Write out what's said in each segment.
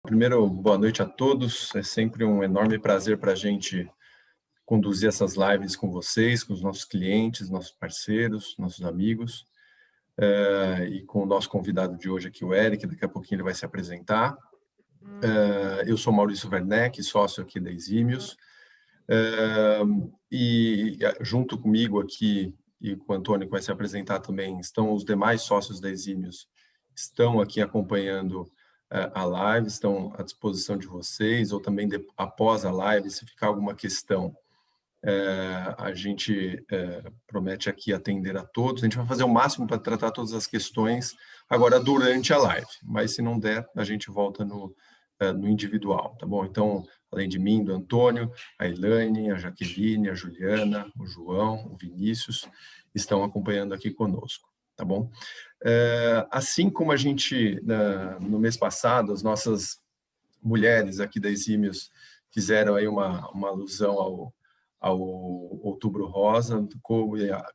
Primeiro, boa noite a todos. É sempre um enorme prazer para a gente conduzir essas lives com vocês, com os nossos clientes, nossos parceiros, nossos amigos. E com o nosso convidado de hoje aqui, o Eric, daqui a pouquinho ele vai se apresentar. Eu sou Maurício Werneck, sócio aqui da Eximius. E junto comigo aqui, e com o Antônio que vai se apresentar também, estão os demais sócios da Eximius, estão aqui acompanhando a live, estão à disposição de vocês, ou também após a live, se ficar alguma questão, a gente promete aqui atender a todos. A gente vai fazer o máximo para tratar todas as questões agora durante a live, mas se não der, a gente volta no individual, tá bom? Então, além de mim, do Antônio, a Elaine, a Jaqueline, a Juliana, o João, o Vinícius, estão acompanhando aqui conosco, tá bom? Assim como a gente, no mês passado, as nossas mulheres aqui da Eximius fizeram aí uma alusão ao Outubro Rosa,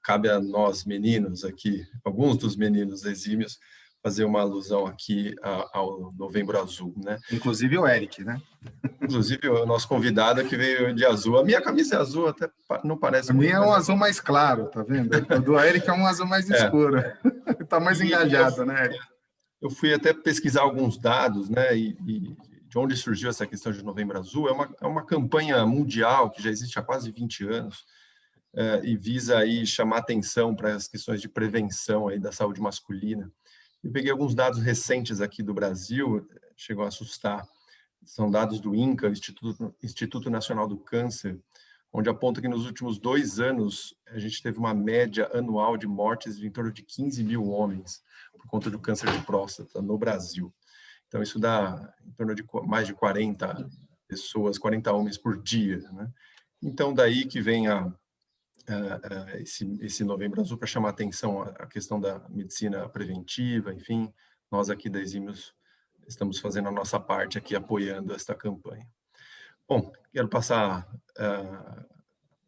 cabe a nós meninos aqui, alguns dos meninos da Eximius, fazer uma alusão aqui ao Novembro Azul, né? Inclusive o Eric, né? Inclusive o nosso convidado que veio de azul. A minha camisa é azul, até não parece muito. A minha é um azul é... mais claro, tá vendo? O do Eric é um azul mais escuro. Está mais engajado, né, Eric? Eu fui até pesquisar alguns dados, né? E de onde surgiu essa questão de Novembro Azul. É uma campanha mundial que já existe há quase 20 anos e visa aí chamar atenção para as questões de prevenção aí da saúde masculina. Eu peguei alguns dados recentes aqui do Brasil, chegou a assustar. São dados do INCA, Instituto Nacional do Câncer, onde aponta que nos últimos 2 anos a gente teve uma média anual de mortes de em torno de 15 mil homens por conta do câncer de próstata no Brasil. Então, isso dá em torno de mais de 40 pessoas, 40 homens por dia, né? Então, daí que vem esse Novembro Azul para chamar atenção à questão da medicina preventiva, enfim, nós aqui da Eximius estamos fazendo a nossa parte aqui, apoiando esta campanha. Bom, quero passar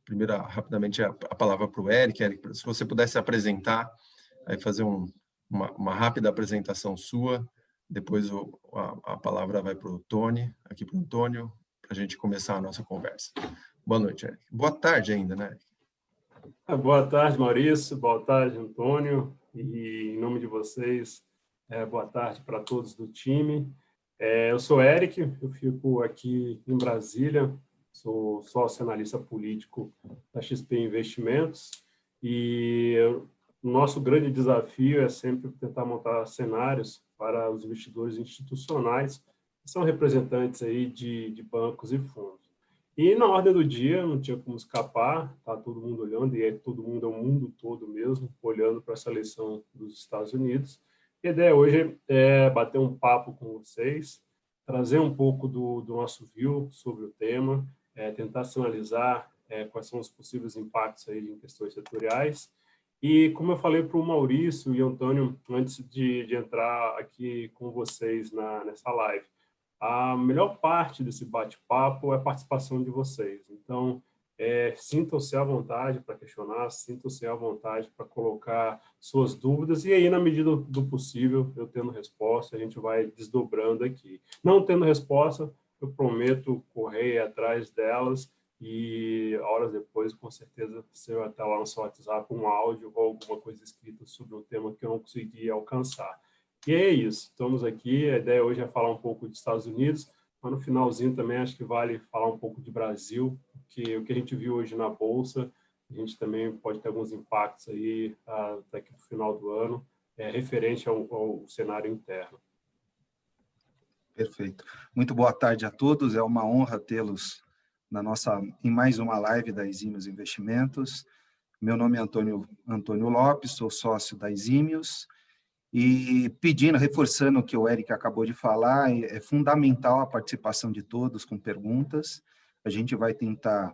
primeiro, rapidamente, a palavra para o Eric. Eric, se você pudesse apresentar, aí fazer uma rápida apresentação sua, depois a palavra vai para o Tony, aqui para o Antônio, para a gente começar a nossa conversa. Boa noite, Eric. Boa tarde ainda, né, Eric? Boa tarde, Maurício. Boa tarde, Antônio. E, em nome de vocês, boa tarde para todos do time. Eu sou Eric, eu fico aqui em Brasília, sou sócio analista político da XP Investimentos e o nosso grande desafio é sempre tentar montar cenários para os investidores institucionais, que são representantes aí de bancos e fundos. E na ordem do dia, não tinha como escapar, tá todo mundo olhando, e todo mundo é o mundo todo mesmo, olhando para essa eleição dos Estados Unidos. E a ideia hoje é bater um papo com vocês, trazer um pouco do nosso view sobre o tema, tentar sinalizar quais são os possíveis impactos aí em questões setoriais. E como eu falei para o Maurício e Antônio, antes de entrar aqui com vocês nessa live, a melhor parte desse bate-papo é a participação de vocês. Então, sintam-se à vontade para questionar, sintam-se à vontade para colocar suas dúvidas, e aí, na medida do possível, eu tendo resposta, a gente vai desdobrando aqui. Não tendo resposta, eu prometo correr atrás delas, e horas depois, com certeza, se eu até lá no seu WhatsApp um áudio ou alguma coisa escrita sobre o tema que eu não consegui alcançar. E é isso, estamos aqui, a ideia hoje é falar um pouco dos Estados Unidos, mas no finalzinho também acho que vale falar um pouco de Brasil, porque o que a gente viu hoje na Bolsa, a gente também pode ter alguns impactos aí daqui para o final do ano, referente ao cenário interno. Perfeito. Muito boa tarde a todos, é uma honra tê-los em mais uma live da Eximius Investimentos. Meu nome é Antônio Lopes, sou sócio da Eximius, e reforçando o que o Eric acabou de falar, é fundamental a participação de todos com perguntas. A gente vai tentar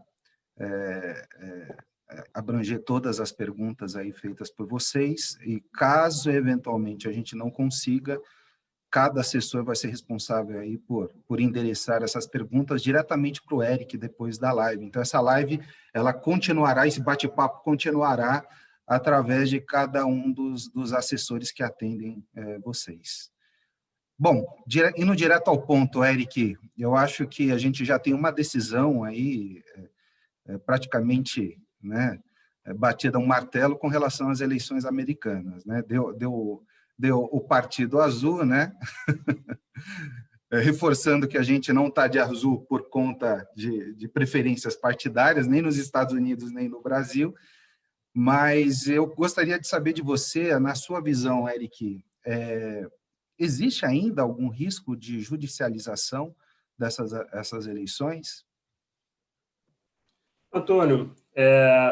abranger todas as perguntas aí feitas por vocês, e caso eventualmente a gente não consiga, cada assessor vai ser responsável aí por endereçar essas perguntas diretamente para o Eric depois da live. Então, essa live, ela continuará, esse bate-papo continuará através de cada um dos assessores que atendem vocês. Bom, indo direto ao ponto, Eric, eu acho que a gente já tem uma decisão aí praticamente, né, batida um martelo com relação às eleições americanas, né? Deu o Partido Azul, né? Reforçando que a gente não está de azul por conta de preferências partidárias, nem nos Estados Unidos, nem no Brasil, mas eu gostaria de saber de você, na sua visão, Eric, existe ainda algum risco de judicialização essas eleições? Antônio,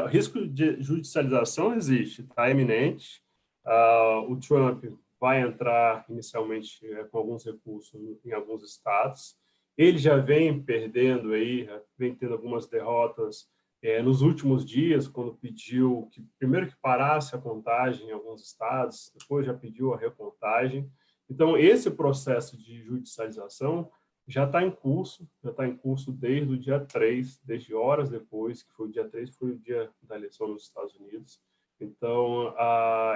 o risco de judicialização existe, está iminente. O Trump vai entrar inicialmente com alguns recursos em alguns estados. Ele já vem perdendo aí, vem tendo algumas derrotas nos últimos dias, quando pediu que primeiro que parasse a contagem em alguns estados, depois já pediu a recontagem. Então, esse processo de judicialização já está em curso desde o dia 3, desde horas depois, que foi o dia 3, foi o dia da eleição nos Estados Unidos. Então,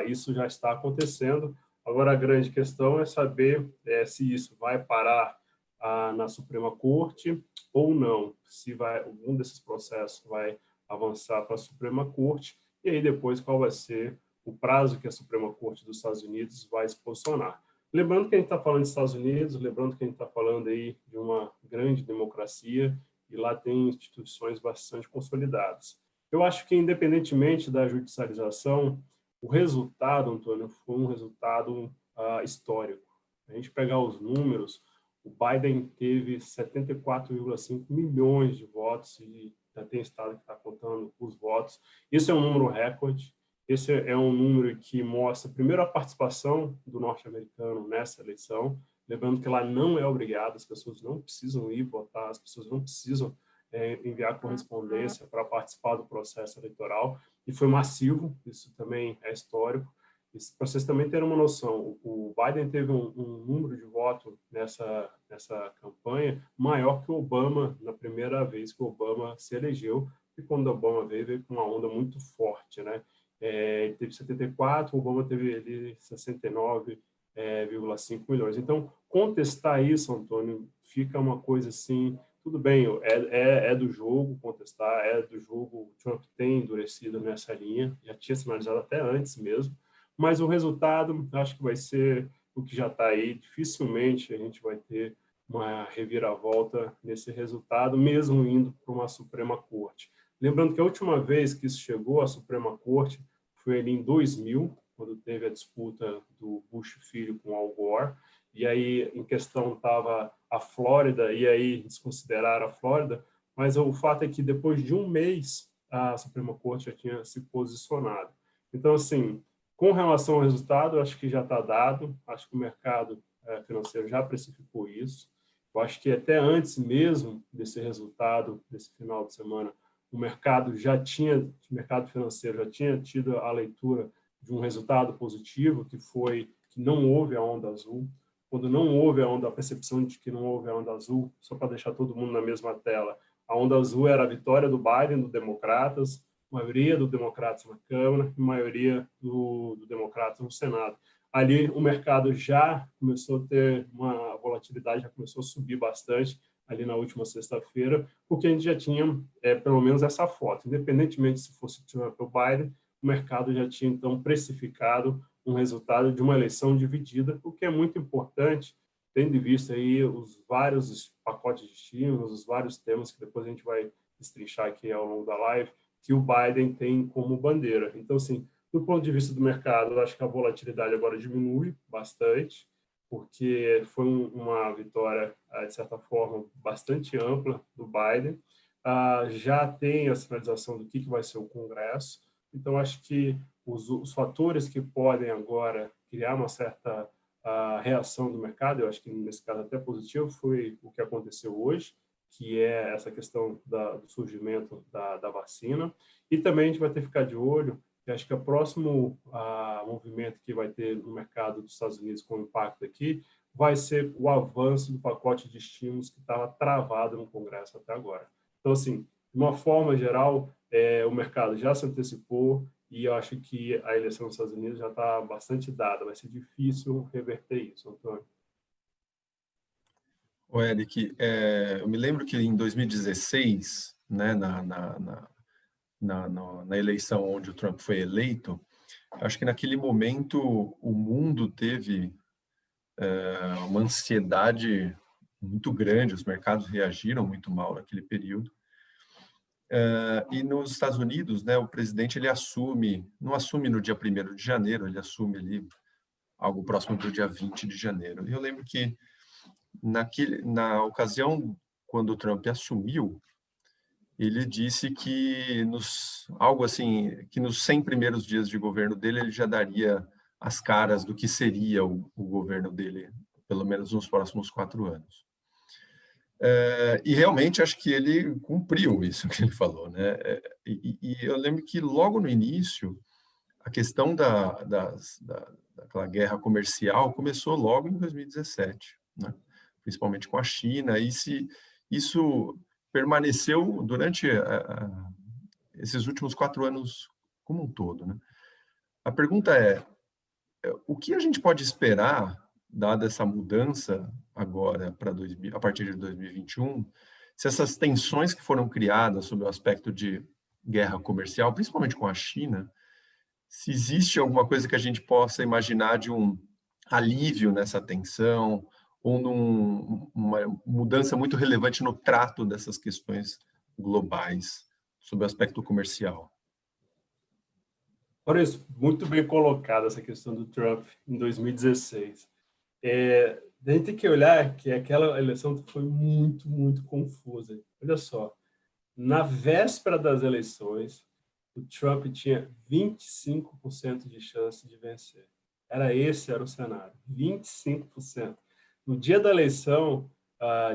isso já está acontecendo. Agora, a grande questão é saber se isso vai parar na Suprema Corte ou não, se algum desses processos vai avançar para a Suprema Corte, e aí depois qual vai ser o prazo que a Suprema Corte dos Estados Unidos vai se posicionar. Lembrando que a gente está falando dos Estados Unidos, lembrando que a gente está falando aí de uma grande democracia e lá tem instituições bastante consolidadas. Eu acho que, independentemente da judicialização, o resultado, Antônio, foi um resultado histórico. A gente pegar os números, o Biden teve 74,5 milhões de votos e já tem estado que está contando os votos. Isso é um número recorde. Esse é um número que mostra, primeiro, a participação do norte-americano nessa eleição, lembrando que ela não é obrigada, as pessoas não precisam ir votar, as pessoas não precisam enviar correspondência para participar do processo eleitoral, e foi massivo, isso também é histórico. Para vocês também terem uma noção, o Biden teve um número de votos nessa campanha maior que o Obama na primeira vez que o Obama se elegeu, e quando o Obama veio com uma onda muito forte, né? Ele teve 74, o Obama teve 69,5 milhões. Então, contestar isso, Antônio, fica uma coisa assim, tudo bem, é do jogo contestar, é do jogo, o Trump tem endurecido nessa linha, já tinha sinalizado até antes mesmo, mas o resultado, acho que vai ser o que já está aí, dificilmente a gente vai ter uma reviravolta nesse resultado, mesmo indo para uma Suprema Corte. Lembrando que a última vez que isso chegou à Suprema Corte foi ali em 2000, quando teve a disputa do Bush filho com Al Gore, e aí em questão estava a Flórida, e aí desconsideraram a Flórida, mas o fato é que depois de um mês a Suprema Corte já tinha se posicionado. Então, assim, com relação ao resultado, acho que já está dado, acho que o mercado financeiro já precificou isso, eu acho que até antes mesmo desse resultado, desse final de semana, o mercado financeiro já tinha tido a leitura de um resultado positivo, que foi que não houve a onda azul. Quando não houve a percepção de que não houve a onda azul, só para deixar todo mundo na mesma tela, a onda azul era a vitória do Biden, do Democratas, maioria do Democratas na Câmara e maioria do Democratas no Senado. Ali o mercado já começou a ter uma volatilidade, já começou a subir bastante, ali na última sexta-feira, porque a gente já tinha pelo menos essa foto. Independentemente se fosse Trump ou Biden, o mercado já tinha, então, precificado um resultado de uma eleição dividida, o que é muito importante, tendo em vista aí os vários pacotes de estímulos, os vários temas que depois a gente vai destrinchar aqui ao longo da live, que o Biden tem como bandeira. Então, assim, do ponto de vista do mercado, eu acho que a volatilidade agora diminui bastante, porque foi uma vitória, de certa forma, bastante ampla do Biden. Já tem a sinalização do que vai ser o Congresso, então acho que os fatores que podem agora criar uma certa reação do mercado, eu acho que nesse caso até positivo, foi o que aconteceu hoje, que é essa questão do surgimento da vacina, e também a gente vai ter que ficar de olho. Eu acho que o próximo movimento que vai ter no mercado dos Estados Unidos com impacto aqui vai ser o avanço do pacote de estímulos que estava travado no Congresso até agora. Então, assim, de uma forma geral, o mercado já se antecipou e eu acho que a eleição dos Estados Unidos já está bastante dada. Vai ser difícil reverter isso, Antônio. O Eric, eu me lembro que em 2016, né, na eleição onde o Trump foi eleito, acho que naquele momento o mundo teve uma ansiedade muito grande, os mercados reagiram muito mal naquele período. E nos Estados Unidos, né, o presidente ele não assume no dia 1º de janeiro, ele assume ali algo próximo do dia 20 de janeiro. E eu lembro que na ocasião, quando o Trump assumiu, ele disse que algo assim, que nos 100 primeiros dias de governo dele, ele já daria as caras do que seria o governo dele, pelo menos nos próximos 4 anos. E realmente acho que ele cumpriu isso que ele falou, né? E eu lembro que logo no início, a questão daquela guerra comercial começou logo em 2017, né? Principalmente com a China, e isso permaneceu durante esses últimos 4 anos como um todo, né? A pergunta o que a gente pode esperar, dada essa mudança agora a partir de 2021, se essas tensões que foram criadas sobre o aspecto de guerra comercial, principalmente com a China, se existe alguma coisa que a gente possa imaginar de um alívio nessa tensão, ou uma mudança muito relevante no trato dessas questões globais sobre o aspecto comercial. Por isso, muito bem colocada essa questão do Trump em 2016. A gente tem que olhar que aquela eleição foi muito, muito confusa. Olha só, na véspera das eleições, o Trump tinha 25% de chance de vencer. Esse era o cenário, 25%. No dia da eleição,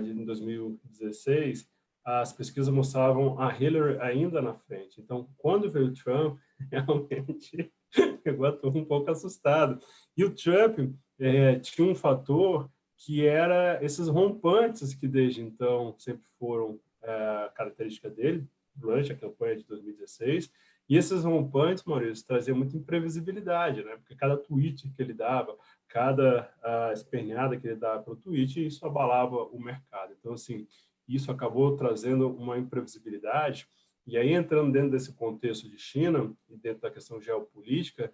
de 2016, as pesquisas mostravam a Hillary ainda na frente. Então, quando veio o Trump, realmente pegou a turma um pouco assustado. E o Trump tinha um fator que era esses rompantes que desde então sempre foram característica dele durante a campanha de 2016. E esses rompantes, Maurício, traziam muita imprevisibilidade, né? Porque cada tweet que ele dava, cada esperneada que ele dava para o tweet, isso abalava o mercado. Então, assim, isso acabou trazendo uma imprevisibilidade. E aí, entrando dentro desse contexto de China, e dentro da questão geopolítica,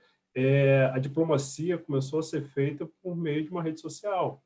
a diplomacia começou a ser feita por meio de uma rede social.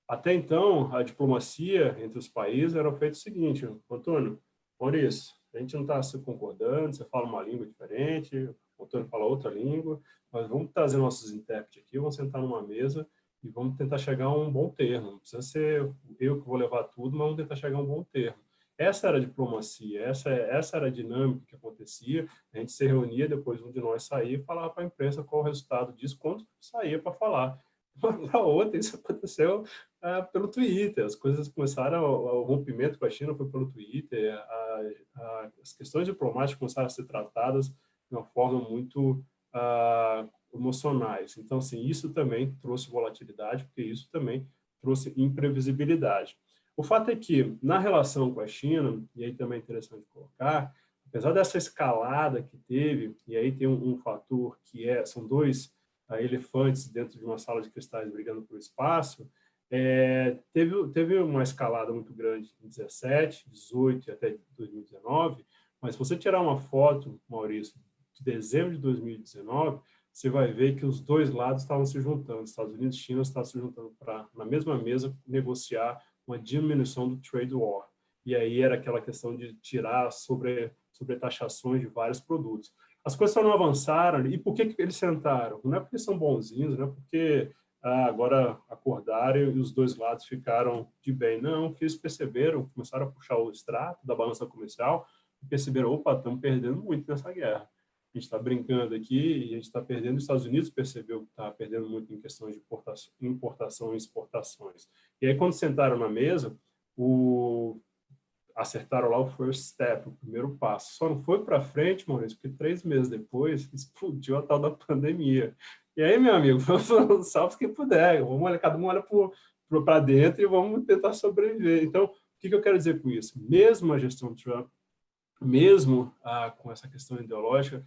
Até então, a diplomacia entre os países era feita o seguinte: Antônio, Maurício, a gente não está se concordando, você fala uma língua diferente, o Antônio fala outra língua, mas vamos trazer nossos intérpretes aqui, vamos sentar numa mesa e vamos tentar chegar a um bom termo. Não precisa ser eu que vou levar tudo, mas vamos tentar chegar a um bom termo. Essa era a diplomacia, essa era a dinâmica que acontecia. A gente se reunia, depois um de nós saía e falava para a imprensa qual o resultado disso, quando saía para falar. Para outra, isso aconteceu pelo Twitter. As coisas começaram, o rompimento com a China foi pelo Twitter, as questões diplomáticas começaram a ser tratadas de uma forma muito emocionais. Então, assim, isso também trouxe volatilidade, porque isso também trouxe imprevisibilidade. O fato é que, na relação com a China, e aí também é interessante colocar, apesar dessa escalada que teve, e aí tem um fator que são dois elefantes dentro de uma sala de cristais brigando por espaço, teve uma escalada muito grande em 17, 18 e até 2019, mas se você tirar uma foto, Maurício, de dezembro de 2019, você vai ver que os dois lados estavam se juntando, Estados Unidos e China estavam se juntando para, na mesma mesa, negociar uma diminuição do trade war. E aí era aquela questão de tirar sobre taxações de vários produtos. As coisas só não avançaram. E por que eles sentaram? Não é porque são bonzinhos, não é porque agora acordaram e os dois lados ficaram de bem. Não, porque eles perceberam, começaram a puxar o extrato da balança comercial e perceberam, opa, estamos perdendo muito nessa guerra. A gente está brincando aqui e a gente está perdendo. Os Estados Unidos percebeu que está perdendo muito em questões de importação e exportações. E aí, quando sentaram na mesa, acertaram lá o first step, o primeiro passo. Só não foi para frente, Maurício, porque 3 meses depois explodiu a tal da pandemia. E aí, meu amigo, salve quem puder. Cada um olha para dentro e vamos tentar sobreviver. Então, o que eu quero dizer com isso? Mesmo a gestão Trump, mesmo com essa questão ideológica,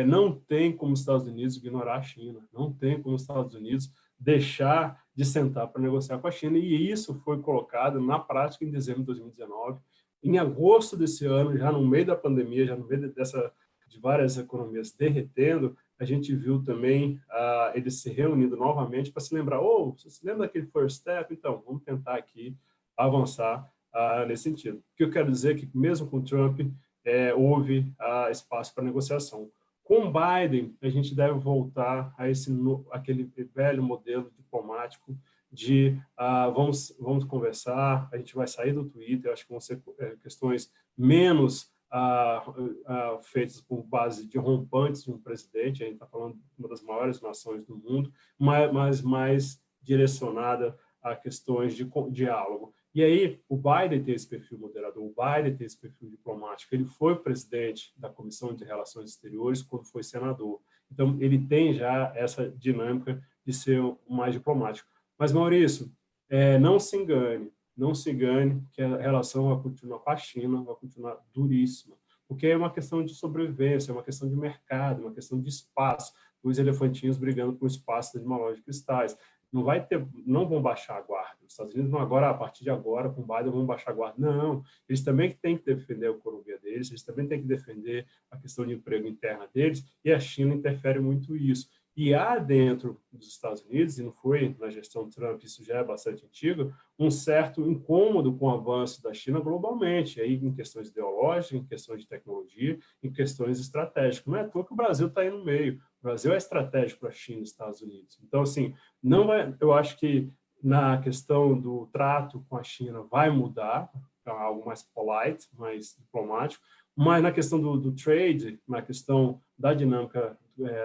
não tem como os Estados Unidos ignorar a China, não tem como os Estados Unidos deixar de sentar para negociar com a China, e isso foi colocado na prática em dezembro de 2019. Em agosto desse ano, já no meio da pandemia, já no meio de várias economias derretendo, a gente viu também eles se reunindo novamente para se lembrar, você se lembra daquele first step? Então, vamos tentar aqui avançar nesse sentido. O que eu quero dizer é que, mesmo com Trump, houve espaço para negociação. Com Biden, a gente deve voltar a aquele velho modelo diplomático de vamos conversar, a gente vai sair do Twitter, acho que vão ser questões menos feitas por base de rompantes de um presidente, a gente está falando de uma das maiores nações do mundo, mas mais direcionada a questões de diálogo. E aí, o Biden tem esse perfil moderador, o Biden tem esse perfil diplomático, ele foi presidente da Comissão de Relações Exteriores quando foi senador. Então, ele tem já essa dinâmica de ser mais diplomático. Mas, Maurício, não se engane que a relação vai continuar com a China, vai continuar duríssima, porque é uma questão de sobrevivência, é uma questão de mercado, uma questão de espaço, os elefantinhos brigando por espaço de uma loja de cristais. Não vão baixar a guarda. Os Estados Unidos não a partir de agora, com o Biden, vão baixar a guarda. Não, eles também têm que defender a economia deles, eles também têm que defender a questão de emprego interna deles, e a China interfere muito isso. E há dentro dos Estados Unidos, e não foi na gestão Trump, isso já é bastante antigo, um certo incômodo com o avanço da China globalmente, aí em questões ideológicas, em questões de tecnologia, em questões estratégicas. Não é à toa que o Brasil está aí no meio. O Brasil é estratégico para a China e os Estados Unidos. Então, assim, eu acho que na questão do trato com a China vai mudar para algo mais polite, mais diplomático, mas na questão do trade, na questão da dinâmica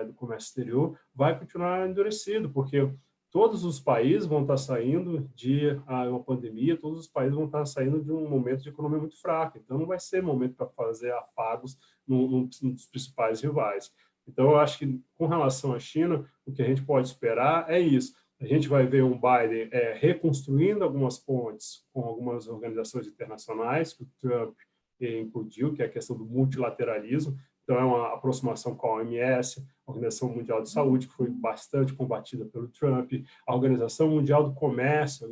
do comércio exterior, vai continuar endurecido, porque todos os países vão estar saindo de uma pandemia, todos os países vão estar saindo de um momento de economia muito fraca, então não vai ser momento para fazer afagos num dos principais rivais. Então, eu acho que, com relação à China, o que a gente pode esperar é isso. A gente vai ver um Biden reconstruindo algumas pontes com algumas organizações internacionais que o Trump implodiu, que é a questão do multilateralismo. Então, é uma aproximação com a OMS, a Organização Mundial de Saúde, que foi bastante combatida pelo Trump, a Organização Mundial do Comércio,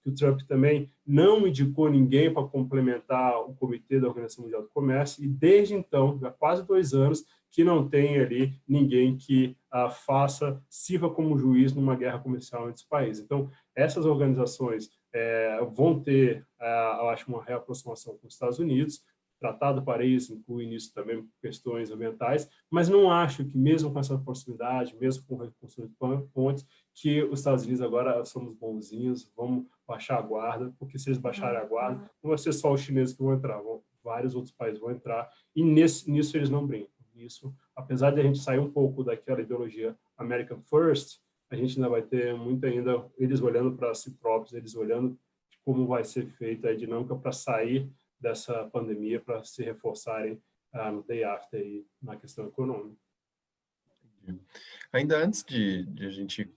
que o Trump também não indicou ninguém para complementar o comitê da Organização Mundial do Comércio, e desde então, há quase 2 anos, que não tem ali ninguém que sirva como juiz numa guerra comercial entre os países. Então, essas organizações vão ter, eu acho, uma reaproximação com os Estados Unidos. O Tratado de Paris inclui nisso também questões ambientais, mas não acho que, mesmo com essa proximidade, mesmo com reconstrução de pontes, que os Estados Unidos agora somos bonzinhos, vamos baixar a guarda, porque se eles baixarem a guarda, não vai ser só os chineses que vão entrar, vários outros países vão entrar, e nisso eles não brincam. Isso, apesar de a gente sair um pouco daquela ideologia American First, a gente ainda vai ter muito ainda eles olhando para si próprios, eles olhando como vai ser feita a dinâmica para sair dessa pandemia, para se reforçarem no day after aí, na questão econômica. Ainda antes de a gente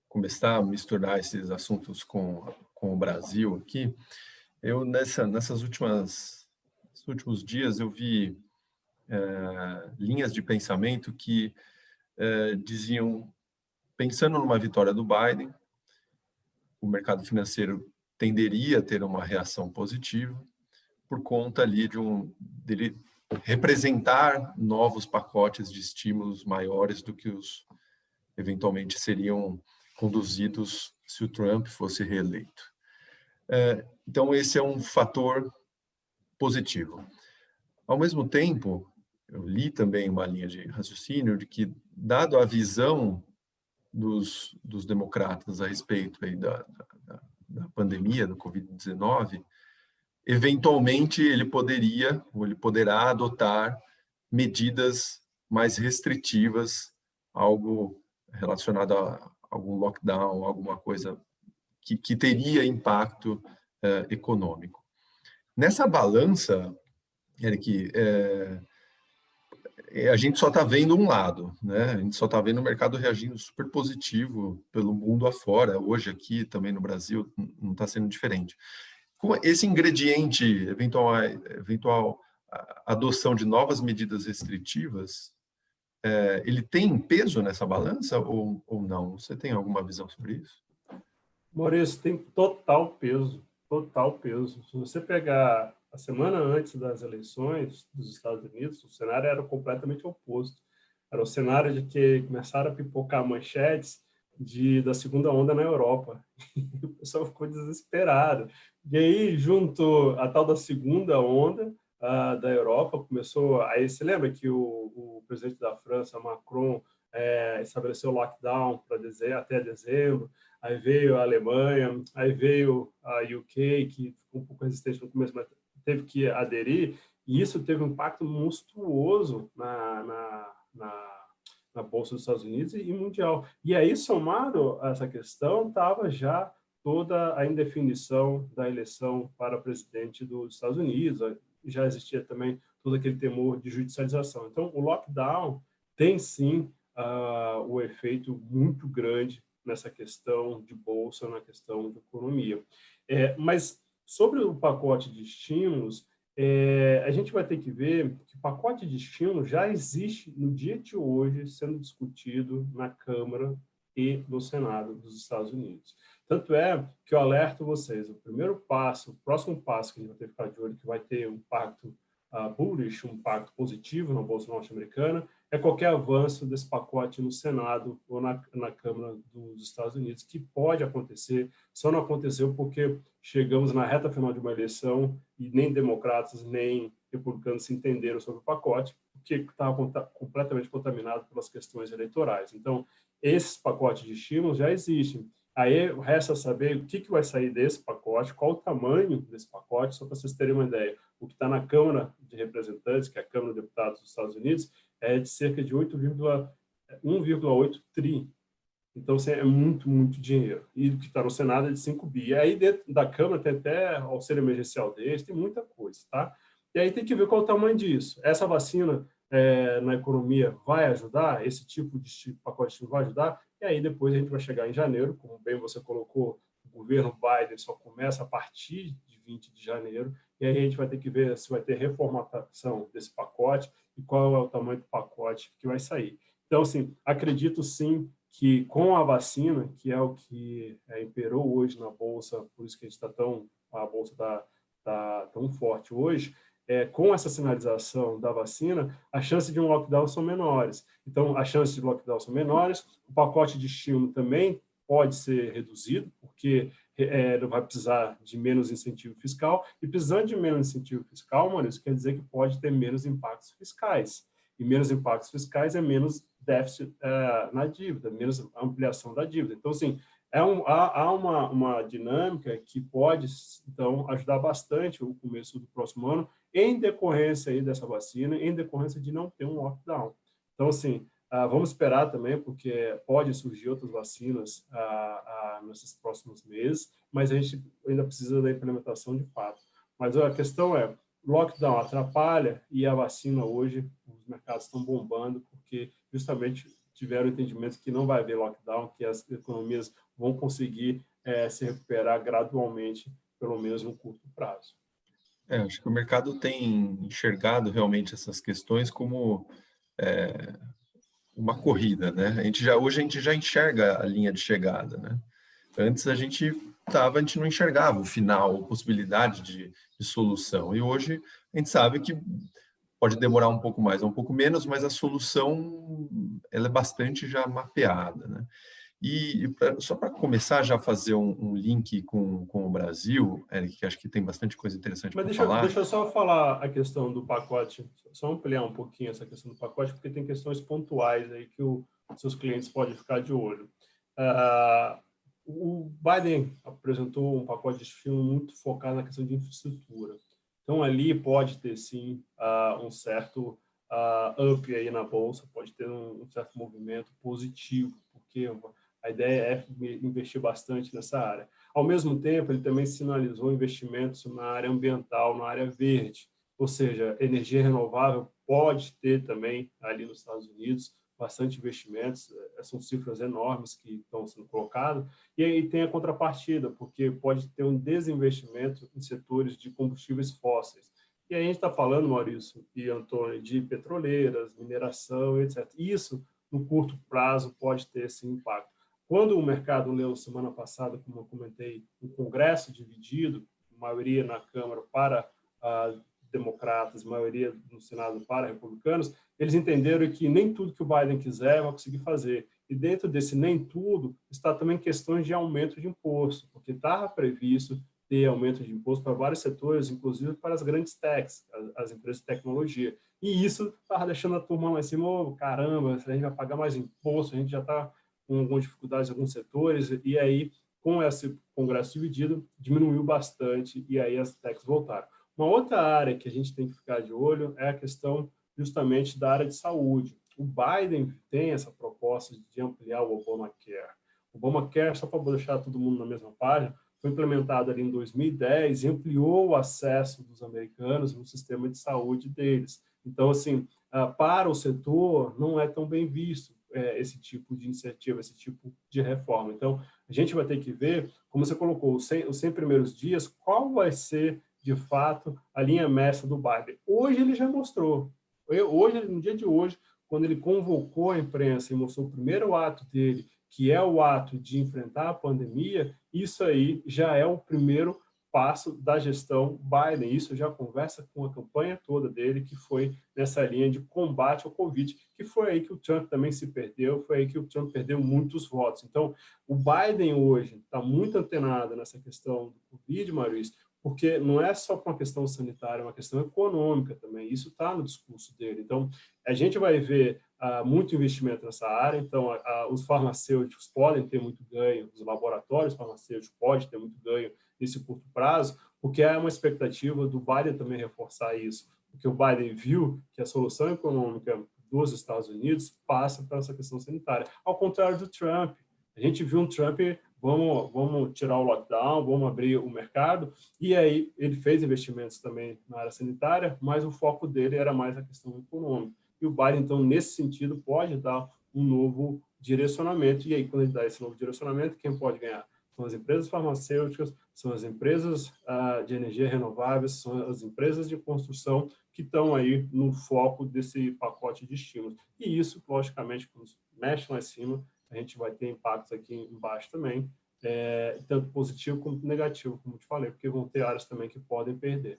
começar a misturar esses assuntos com o Brasil aqui, eu nesses últimos dias eu vi linhas de pensamento que diziam, pensando numa vitória do Biden, o mercado financeiro tenderia a ter uma reação positiva por conta ali dele representar novos pacotes de estímulos maiores do que os eventualmente seriam conduzidos se o Trump fosse reeleito. Então, esse é um fator positivo. Ao mesmo tempo, eu li também uma linha de raciocínio de que, dado a visão dos democratas a respeito aí da pandemia, do Covid-19, eventualmente ele poderá adotar medidas mais restritivas, algo relacionado a algum lockdown, alguma coisa que teria impacto econômico. Nessa balança, Eric, a gente só está vendo um lado, né? A gente só está vendo o mercado reagindo super positivo pelo mundo afora. Hoje aqui também no Brasil não está sendo diferente. Com esse ingrediente, eventual a adoção de novas medidas restritivas, ele tem peso nessa balança ou não? Você tem alguma visão sobre isso? Maurício, tem total peso, total peso. Se você pegar a semana antes das eleições dos Estados Unidos, o cenário era completamente oposto. Era o cenário de que começaram a pipocar manchetes da segunda onda na Europa. O pessoal ficou desesperado. E aí, junto à tal da segunda onda da Europa, começou... Aí você lembra que o presidente da França, Macron, estabeleceu lockdown até dezembro, aí veio a Alemanha, aí veio a UK, que ficou um pouco resistente no começo, mas teve que aderir, e isso teve um impacto monstruoso na Bolsa dos Estados Unidos e mundial. E aí, somado a essa questão, estava já toda a indefinição da eleição para presidente dos Estados Unidos, já existia também todo aquele temor de judicialização. Então, o lockdown tem, sim, o efeito muito grande nessa questão de bolsa, na questão de economia. Mas, sobre o pacote de estímulos, a gente vai ter que ver que o pacote de estímulos já existe no dia de hoje sendo discutido na Câmara e no Senado dos Estados Unidos. Tanto é que eu alerto vocês, o próximo passo que a gente vai ter que ficar de olho, que vai ter um impacto bullish, um impacto positivo na Bolsa Norte-Americana, é qualquer avanço desse pacote no Senado ou na Câmara dos Estados Unidos, que pode acontecer, só não aconteceu porque chegamos na reta final de uma eleição e nem democratas nem republicanos se entenderam sobre o pacote, porque estava completamente contaminado pelas questões eleitorais. Então, esses pacotes de estímulos já existem. Aí resta saber o que vai sair desse pacote, qual o tamanho desse pacote, só para vocês terem uma ideia. O que está na Câmara de Representantes, que é a Câmara de Deputados dos Estados Unidos, é de cerca de 1,8 tri. Então, assim, é muito, muito dinheiro. E o que está no Senado é de 5 bi. E aí, dentro da Câmara, tem até auxílio emergencial deles, tem muita coisa, tá? E aí tem que ver qual é o tamanho disso. Essa vacina na economia vai ajudar? Esse tipo de pacote de vai ajudar? E aí, depois, a gente vai chegar em janeiro, como bem você colocou, o governo Biden só começa a partir de 20 de janeiro, e aí a gente vai ter que ver se vai ter reformatação desse pacote e qual é o tamanho do pacote que vai sair. Então, assim, acredito sim que com a vacina, que é o que imperou hoje na Bolsa, por isso que a Bolsa está tão forte hoje, com essa sinalização da vacina, as chances de um lockdown são menores. Então, as chances de lockdown são menores, o pacote de estímulo também pode ser reduzido, porque não vai precisar de menos incentivo fiscal, e precisando de menos incentivo fiscal, mano, isso quer dizer que pode ter menos impactos fiscais. E menos impactos fiscais é menos déficit na dívida, menos ampliação da dívida. Então, assim, há uma dinâmica que pode, então, ajudar bastante o começo do próximo ano, em decorrência aí dessa vacina, em decorrência de não ter um lockdown. Então, assim, vamos esperar também, porque pode surgir outras vacinas nesses próximos meses, mas a gente ainda precisa da implementação de fato. Mas a questão é, lockdown atrapalha e a vacina hoje, os mercados estão bombando porque justamente tiveram o entendimento que não vai haver lockdown, que as economias vão conseguir se recuperar gradualmente, pelo menos no curto prazo. Acho que o mercado tem enxergado realmente essas questões como uma corrida, né? Hoje a gente já enxerga a linha de chegada, né? Antes a gente não enxergava o final, a possibilidade de solução. E hoje a gente sabe que pode demorar um pouco mais, um pouco menos, mas a solução ela é bastante já mapeada, né? E só para começar já a fazer um link com o Brasil, Eric, que acho que tem bastante coisa interessante para falar. Deixa eu só falar a questão do pacote, só ampliar um pouquinho essa questão do pacote, porque tem questões pontuais aí que os seus clientes podem ficar de olho. O Biden apresentou um pacote de estímulo muito focado na questão de infraestrutura. Então, ali pode ter, sim, um certo up aí na Bolsa, pode ter um certo movimento positivo, porque a ideia é investir bastante nessa área. Ao mesmo tempo, ele também sinalizou investimentos na área ambiental, na área verde, ou seja, energia renovável pode ter também ali nos Estados Unidos bastante investimentos, são cifras enormes que estão sendo colocadas, e aí tem a contrapartida, porque pode ter um desinvestimento em setores de combustíveis fósseis. E aí a gente está falando, Maurício e Antônio, de petroleiras, mineração, etc. Isso, no curto prazo, pode ter esse impacto. Quando o mercado leu semana passada, como eu comentei, um Congresso dividido, maioria na Câmara para democratas, maioria no Senado para republicanos, eles entenderam que nem tudo que o Biden quiser vai conseguir fazer. E dentro desse nem tudo está também questões de aumento de imposto, porque estava previsto ter aumento de imposto para vários setores, inclusive para as grandes techs, as empresas de tecnologia. E isso estava deixando a turma lá em cima, oh, caramba, a gente vai pagar mais imposto, a gente já está com algumas dificuldades em alguns setores, e aí, com esse Congresso dividido, diminuiu bastante, e aí as techs voltaram. Uma outra área que a gente tem que ficar de olho é a questão justamente da área de saúde. O Biden tem essa proposta de ampliar o Obamacare. O Obamacare, só para deixar todo mundo na mesma página, foi implementado ali em 2010 e ampliou o acesso dos americanos no sistema de saúde deles. Então, assim, para o setor, não é tão bem visto esse tipo de iniciativa, esse tipo de reforma. Então, a gente vai ter que ver, como você colocou, os 100 primeiros dias, qual vai ser, de fato, a linha mestra do Biden. Hoje ele já mostrou. Hoje, no dia de hoje, quando ele convocou a imprensa e mostrou o primeiro ato dele, que é o ato de enfrentar a pandemia, isso aí já é o primeiro passo da gestão Biden. Isso já conversa com a campanha toda dele, que foi nessa linha de combate ao Covid, que foi aí que o Trump também se perdeu, foi aí que o Trump perdeu muitos votos. Então, o Biden hoje está muito antenado nessa questão do Covid, Maurício, porque não é só uma questão sanitária, é uma questão econômica também. Isso está no discurso dele. Então, a gente vai ver muito investimento nessa área. Então, os farmacêuticos podem ter muito ganho, os laboratórios farmacêuticos podem ter muito ganho nesse curto prazo, porque é uma expectativa do Biden também reforçar isso, porque o Biden viu que a solução econômica dos Estados Unidos passa por essa questão sanitária. Ao contrário do Trump, a gente viu um Trump, vamos tirar o lockdown, vamos abrir o mercado, e aí ele fez investimentos também na área sanitária, mas o foco dele era mais a questão econômica. E o Biden, então, nesse sentido, pode dar um novo direcionamento, e aí, quando ele dá esse novo direcionamento, quem pode ganhar? São as empresas farmacêuticas, são as empresas de energia renováveis, são as empresas de construção que estão aí no foco desse pacote de estímulos. E isso, logicamente, quando mexe lá em cima, a gente vai ter impactos aqui embaixo também, tanto positivo como negativo, como te falei, porque vão ter áreas também que podem perder.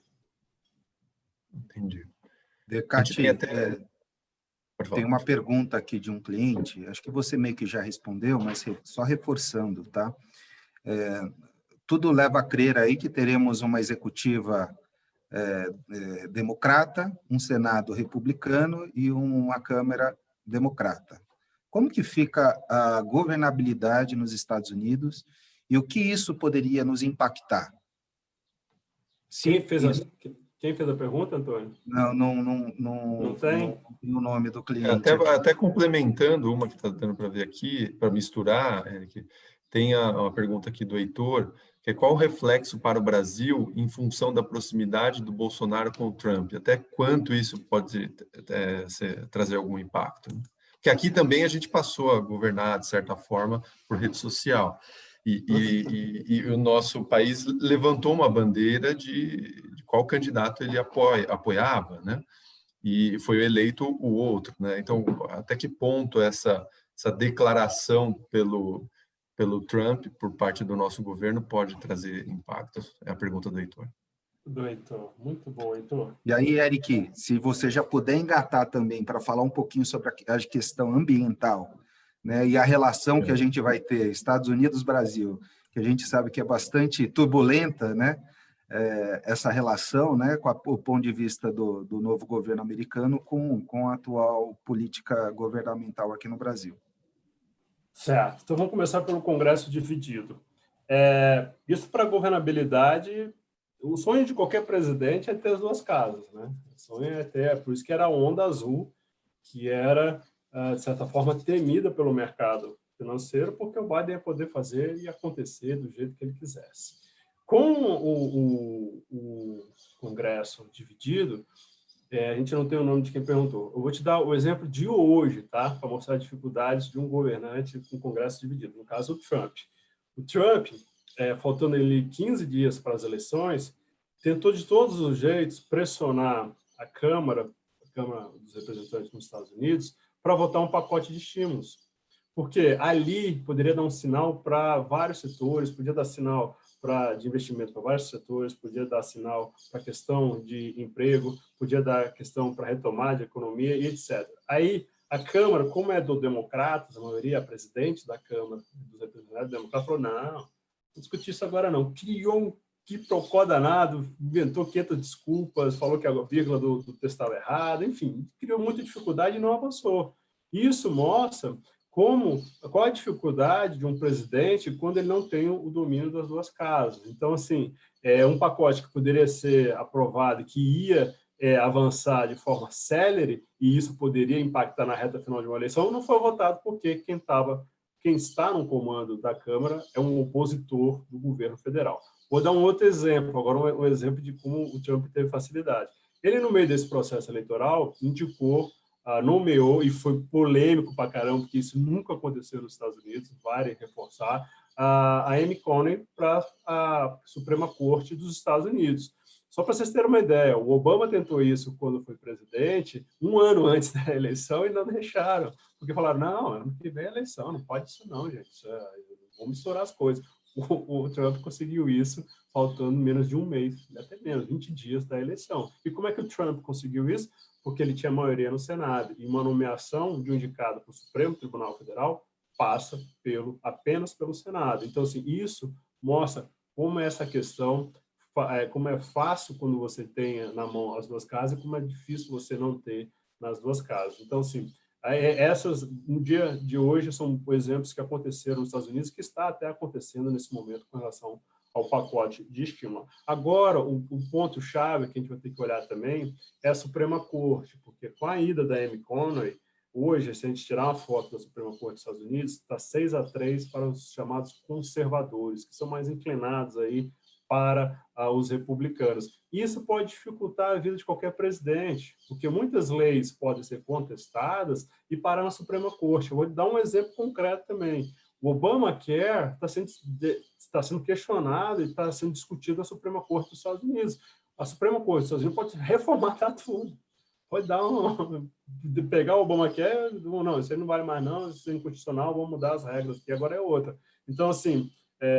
Entendi. Decati, tem uma pergunta aqui de um cliente, acho que você meio que já respondeu, mas só reforçando, tá? Tudo leva a crer aí que teremos uma executiva democrata, um Senado republicano e uma Câmara democrata. Como que fica a governabilidade nos Estados Unidos e o que isso poderia nos impactar? Quem fez a pergunta, Antônio? Não tem o nome do cliente. Até complementando uma que está dando para ver aqui, para misturar, Eric, tem uma pergunta aqui do Heitor, que é qual o reflexo para o Brasil em função da proximidade do Bolsonaro com o Trump? Até quanto isso pode trazer algum impacto? Porque aqui também a gente passou a governar, de certa forma, por rede social. E o nosso país levantou uma bandeira de qual candidato ele apoiava, né? E foi eleito o outro, né? Então, até que ponto essa declaração pelo Trump, por parte do nosso governo, pode trazer impactos? É a pergunta do Heitor. Do Heitor. Muito bom, Heitor. E aí, Eric, se você já puder engatar também para falar um pouquinho sobre a questão ambiental, né, e a relação que a gente vai ter, Estados Unidos-Brasil, que a gente sabe que é bastante turbulenta, né, essa relação, né, com o ponto de vista do novo governo americano com a atual política governamental aqui no Brasil. Certo. Então, vamos começar pelo Congresso dividido. Isso para a governabilidade, o sonho de qualquer presidente é ter as duas casas, né? O sonho é ter, por isso que era a onda azul, que era, de certa forma, temida pelo mercado financeiro, porque o Biden ia poder fazer e acontecer do jeito que ele quisesse. Com o Congresso dividido, a gente não tem o nome de quem perguntou. Eu vou te dar o exemplo de hoje, tá? Para mostrar as dificuldades de um governante com o Congresso dividido. No caso, o Trump. O Trump, faltando ele 15 dias para as eleições, tentou de todos os jeitos pressionar a Câmara dos Representantes nos Estados Unidos para votar um pacote de estímulos. Porque ali poderia dar um sinal para vários setores, podia dar sinal de investimento para vários setores, podia dar sinal para a questão de emprego, podia dar questão para retomar de economia e etc. Aí, a Câmara, como é do Democratas, a maioria, a presidente da Câmara dos Representantes Democratas, falou, não discutir isso agora não. Criou um quiprocó danado, inventou 500 desculpas, falou que a vírgula do texto estava errada, enfim, criou muita dificuldade e não avançou. Isso mostra qual a dificuldade de um presidente quando ele não tem o domínio das duas casas. Então, assim, um pacote que poderia ser aprovado, que ia avançar de forma célere, e isso poderia impactar na reta final de uma eleição, não foi votado porque quem está no comando da Câmara é um opositor do governo federal. Vou dar um outro exemplo, agora um exemplo de como o Trump teve facilidade. Ele, no meio desse processo eleitoral, nomeou, e foi polêmico pra caramba, porque isso nunca aconteceu nos Estados Unidos, vale reforçar, a Amy Coney para a Suprema Corte dos Estados Unidos. Só para vocês terem uma ideia, o Obama tentou isso quando foi presidente, 1 ano antes da eleição, e não deixaram, porque falaram, não, ano que vem é eleição, não pode isso não, gente, vamos misturar as coisas. O Trump conseguiu isso faltando menos de um mês, até menos, 20 dias da eleição. E como é que o Trump conseguiu isso? Porque ele tinha maioria no Senado, e uma nomeação de um indicado para o Supremo Tribunal Federal passa apenas pelo Senado. Então, assim, isso mostra como essa questão, como é fácil quando você tem na mão as duas casas e como é difícil você não ter nas duas casas. Então, assim, essas, no dia de hoje, são exemplos que aconteceram nos Estados Unidos, que está até acontecendo nesse momento com relação ao pacote de estímulo. Agora, o ponto-chave que a gente vai ter que olhar também é a Suprema Corte, porque com a ida da Amy Coney, hoje, se a gente tirar uma foto da Suprema Corte dos Estados Unidos, está 6-3 para os chamados conservadores, que são mais inclinados aí para os republicanos. Isso pode dificultar a vida de qualquer presidente, porque muitas leis podem ser contestadas e parar na Suprema Corte. Eu vou dar um exemplo concreto também. O Obamacare está sendo questionado e está sendo discutido na Suprema Corte dos Estados Unidos. A Suprema Corte dos Estados Unidos pode reformatar tudo. Pode pegar o Obamacare, não, isso aí não vale mais não, isso é inconstitucional, vamos mudar as regras, que agora é outra. Então, assim,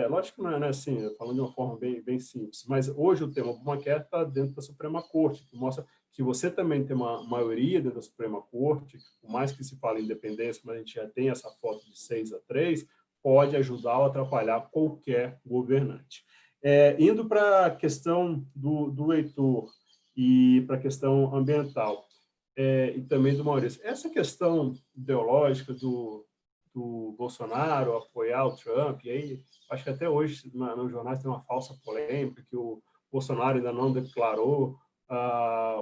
lógico que não é assim, falando de uma forma bem simples, mas hoje o tema Obamacare está dentro da Suprema Corte, que mostra que você também tem uma maioria dentro da Suprema Corte, por mais que se fale em independência, mas a gente já tem essa foto de 6-3, pode ajudar ou atrapalhar qualquer governante. Indo para a questão do Heitor e para a questão ambiental, e também do Maurício, essa questão ideológica do Bolsonaro apoiar o Trump, e aí acho que até hoje nos jornais tem uma falsa polêmica que o Bolsonaro ainda não declarou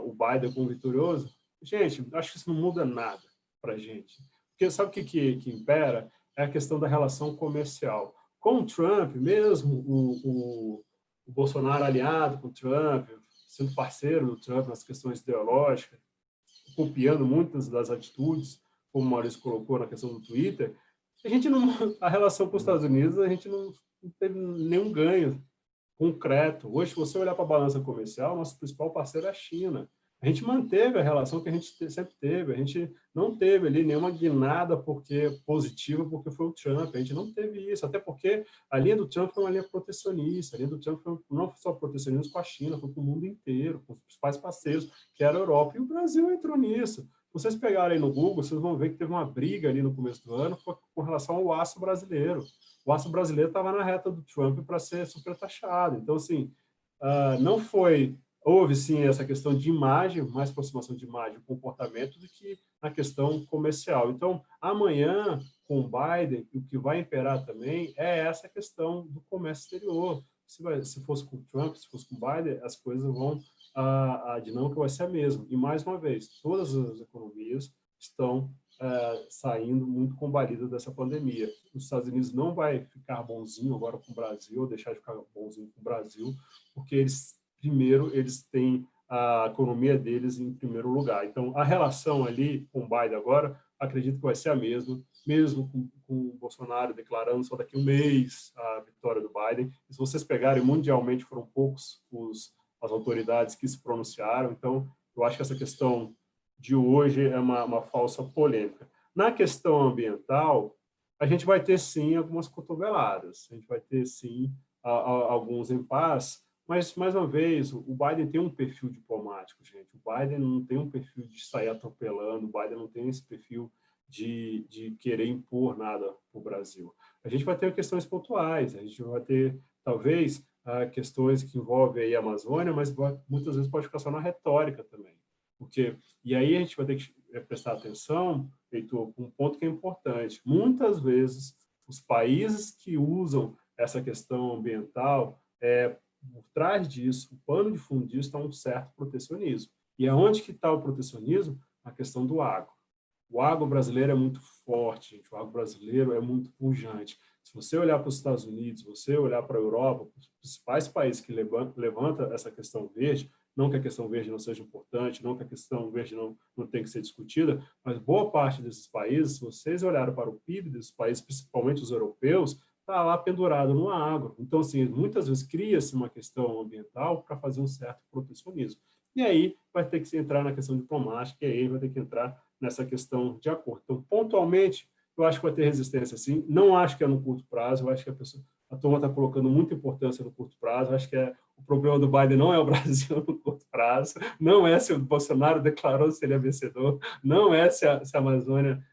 o Biden como vitorioso. Gente, acho que isso não muda nada para a gente. Porque sabe o que impera? É a questão da relação comercial. Com o Trump, mesmo o Bolsonaro aliado com o Trump, sendo parceiro do Trump nas questões ideológicas, copiando muitas das atitudes, como o Maurício colocou na questão do Twitter, a relação com os Estados Unidos, a gente não teve nenhum ganho concreto. Hoje, se você olhar para a balança comercial, nosso principal parceiro é a China. A gente manteve a relação que a gente sempre teve. A gente não teve ali nenhuma guinada positiva porque foi o Trump. A gente não teve isso, até porque a linha do Trump foi uma linha protecionista. A linha do Trump foi não só protecionista com a China, foi com o mundo inteiro, com os principais parceiros, que era a Europa. E o Brasil entrou nisso. Vocês pegarem no Google, vocês vão ver que teve uma briga ali no começo do ano com relação ao aço brasileiro. O aço brasileiro estava na reta do Trump para ser supertaxado. Então, assim, houve sim essa questão de imagem, mais aproximação de imagem e comportamento do que na questão comercial. Então, amanhã, com o Biden, o que vai imperar também é essa questão do comércio exterior. Se fosse com o Trump, se fosse com o Biden, as coisas a dinâmica vai ser a mesma. E, mais uma vez, todas as economias estão saindo muito combalidas dessa pandemia. Os Estados Unidos não vai ficar bonzinho agora com o Brasil, ou deixar de ficar bonzinho com o Brasil, porque eles têm a economia deles em primeiro lugar. Então, a relação ali com o Biden agora, acredito que vai ser a mesma, mesmo com o Bolsonaro declarando só daqui a um mês a vitória do Biden. E se vocês pegarem, mundialmente foram poucos os as autoridades que se pronunciaram. Então, eu acho que essa questão de hoje é uma falsa polêmica. Na questão ambiental, a gente vai ter, sim, algumas cotoveladas, a gente vai ter, sim, alguns impasses, mas, mais uma vez, o Biden tem um perfil diplomático, gente. O Biden não tem um perfil de sair atropelando, o Biden não tem esse perfil de querer impor nada para o Brasil. A gente vai ter questões pontuais, a gente vai ter, talvez, questões que envolvem aí a Amazônia, mas muitas vezes pode ficar só na retórica também. E aí a gente vai ter que prestar atenção, Heitor, com um ponto que é importante. Muitas vezes, os países que usam essa questão ambiental, por trás disso, o pano de fundo disso está um certo protecionismo. E aonde que está o protecionismo? A questão do agro. O agro brasileiro é muito forte, gente. O agro brasileiro é muito pujante. Se você olhar para os Estados Unidos, se você olhar para a Europa, os principais países que levantam essa questão verde, não que a questão verde não seja importante, não que a questão verde não tem que ser discutida, mas boa parte desses países, se vocês olharem para o PIB desses países, principalmente os europeus, está lá pendurado no agro. Então, assim, muitas vezes cria-se uma questão ambiental para fazer um certo protecionismo. E aí vai ter que entrar na questão diplomática, e aí vai ter que entrar nessa questão de acordo. Então, pontualmente, eu acho que vai ter resistência, sim. Não acho que é no curto prazo, eu acho que a turma está colocando muita importância no curto prazo, eu acho que o problema do Biden não é o Brasil no curto prazo, não é se o Bolsonaro declarou se ele é vencedor, não é se a Amazônia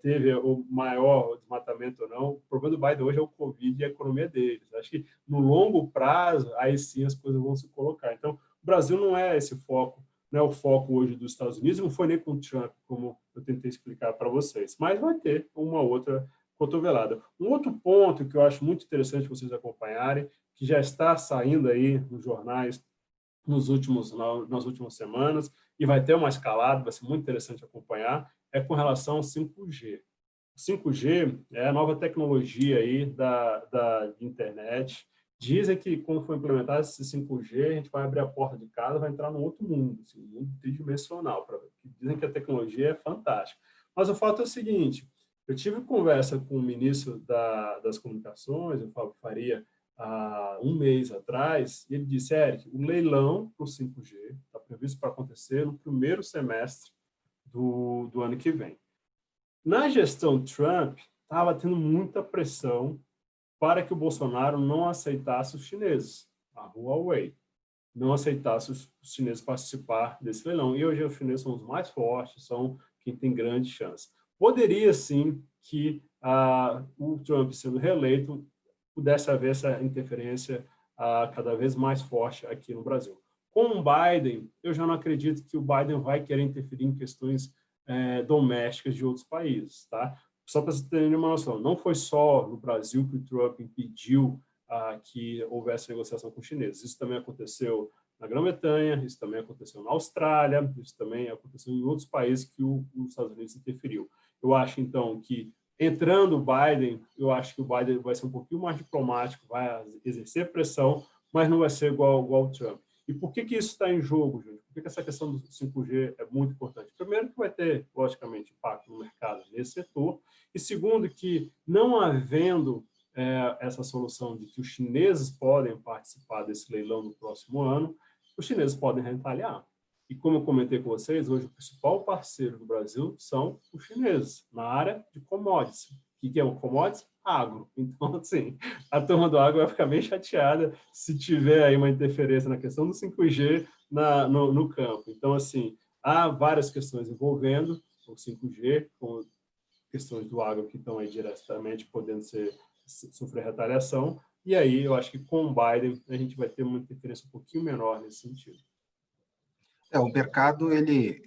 teve o maior desmatamento ou não. O problema do Biden hoje é o Covid e a economia deles. Acho que no longo prazo, aí sim as coisas vão se colocar. Então, o Brasil não é esse foco, não é o foco hoje dos Estados Unidos, não foi nem com o Trump, como eu tentei explicar para vocês, mas vai ter uma outra cotovelada. Um outro ponto que eu acho muito interessante vocês acompanharem, que já está saindo aí nos jornais nas últimas semanas, e vai ter uma escalada, vai ser muito interessante acompanhar, é com relação ao 5G. O 5G é a nova tecnologia aí da internet. Dizem que, quando for implementado esse 5G, a gente vai abrir a porta de casa, vai entrar num outro mundo, assim, um mundo tridimensional. Dizem que a tecnologia é fantástica. Mas o fato é o seguinte, eu tive conversa com o ministro das Comunicações, o Fábio Faria, há um mês atrás, e ele disse, Eric, o leilão para o 5G está previsto para acontecer no primeiro semestre do ano que vem. Na gestão Trump, estava tendo muita pressão para que o Bolsonaro não aceitasse os chineses, a Huawei, não aceitasse os chineses participar desse leilão. E hoje os chineses são os mais fortes, são quem tem grande chance. Poderia, sim, que o Trump, sendo reeleito, pudesse haver essa interferência cada vez mais forte aqui no Brasil. Com o Biden, eu já não acredito que o Biden vai querer interferir em questões domésticas de outros países, tá? Só para vocês terem uma noção, não foi só no Brasil que o Trump impediu que houvesse negociação com os chineses. Isso também aconteceu na Grã-Bretanha, isso também aconteceu na Austrália, isso também aconteceu em outros países que os Estados Unidos interferiu. Eu acho, então, que entrando o Biden, eu acho que o Biden vai ser um pouquinho mais diplomático, vai exercer pressão, mas não vai ser igual ao Trump. E por que isso está em jogo, gente? Por que essa questão do 5G é muito importante? Primeiro, que vai ter, logicamente, impacto no mercado nesse setor. E segundo, que não havendo essa solução de que os chineses podem participar desse leilão no próximo ano, os chineses podem retaliar. E como eu comentei com vocês, hoje o principal parceiro do Brasil são os chineses, na área de commodities. O que é um commodities? Agro. Então, assim, a turma do agro vai ficar bem chateada se tiver aí uma interferência na questão do 5G no campo. Então, assim, há várias questões envolvendo o 5G, com questões do agro que estão aí diretamente podendo sofrer retaliação, e aí eu acho que com o Biden a gente vai ter uma interferência um pouquinho menor nesse sentido. O mercado ele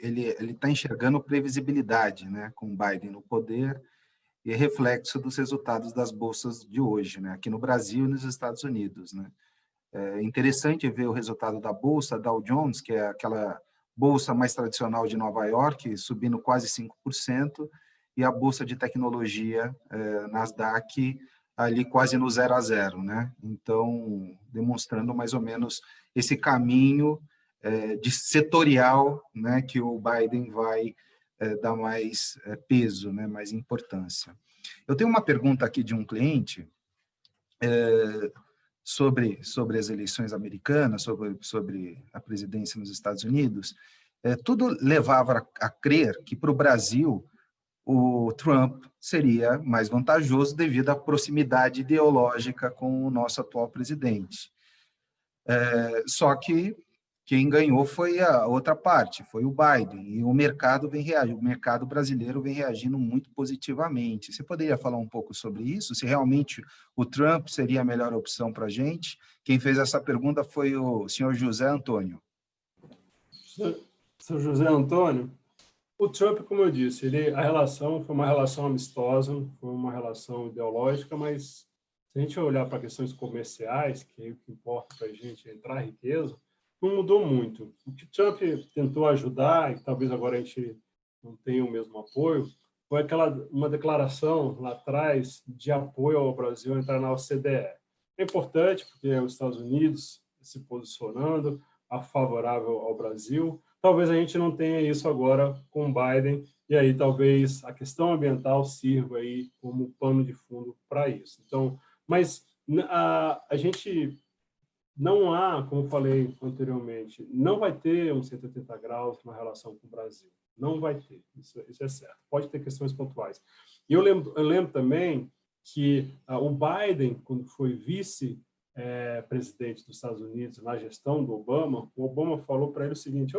está enxergando previsibilidade, né, com o Biden no poder, e é reflexo dos resultados das bolsas de hoje, né, aqui no Brasil e nos Estados Unidos, né. É interessante ver o resultado da bolsa Dow Jones, que é aquela bolsa mais tradicional de Nova York, subindo quase 5%, e a bolsa de tecnologia Nasdaq ali quase no 0 a 0, né? Então, demonstrando mais ou menos esse caminho de setorial, né, que o Biden vai dar mais peso, né, mais importância. Eu tenho uma pergunta aqui de um cliente sobre as eleições americanas, sobre a presidência nos Estados Unidos, tudo levava a crer que, para o Brasil, o Trump seria mais vantajoso devido à proximidade ideológica com o nosso atual presidente. Só que quem ganhou foi a outra parte, foi o Biden, e o mercado o mercado brasileiro vem reagindo muito positivamente. Você poderia falar um pouco sobre isso? Se realmente o Trump seria a melhor opção para a gente? Quem fez essa pergunta foi o senhor José Antônio. Sr. José Antônio, o Trump, como eu disse, a relação foi uma relação amistosa, foi uma relação ideológica, mas se a gente olhar para questões comerciais, que é o que importa para a gente entrar em riqueza, não mudou muito. O que Trump tentou ajudar, e talvez agora a gente não tenha o mesmo apoio, foi uma declaração lá atrás de apoio ao Brasil a entrar na OCDE. É importante porque os Estados Unidos se posicionando favorável ao Brasil. Talvez a gente não tenha isso agora com Biden, e aí talvez a questão ambiental sirva aí como pano de fundo para isso. Então, mas a gente não há, como falei anteriormente, não vai ter um 180 graus na relação com o Brasil. Não vai ter, isso é certo. Pode ter questões pontuais. E eu lembro também que o Biden, quando foi vice-presidente dos Estados Unidos na gestão do Obama, o Obama falou para ele o seguinte: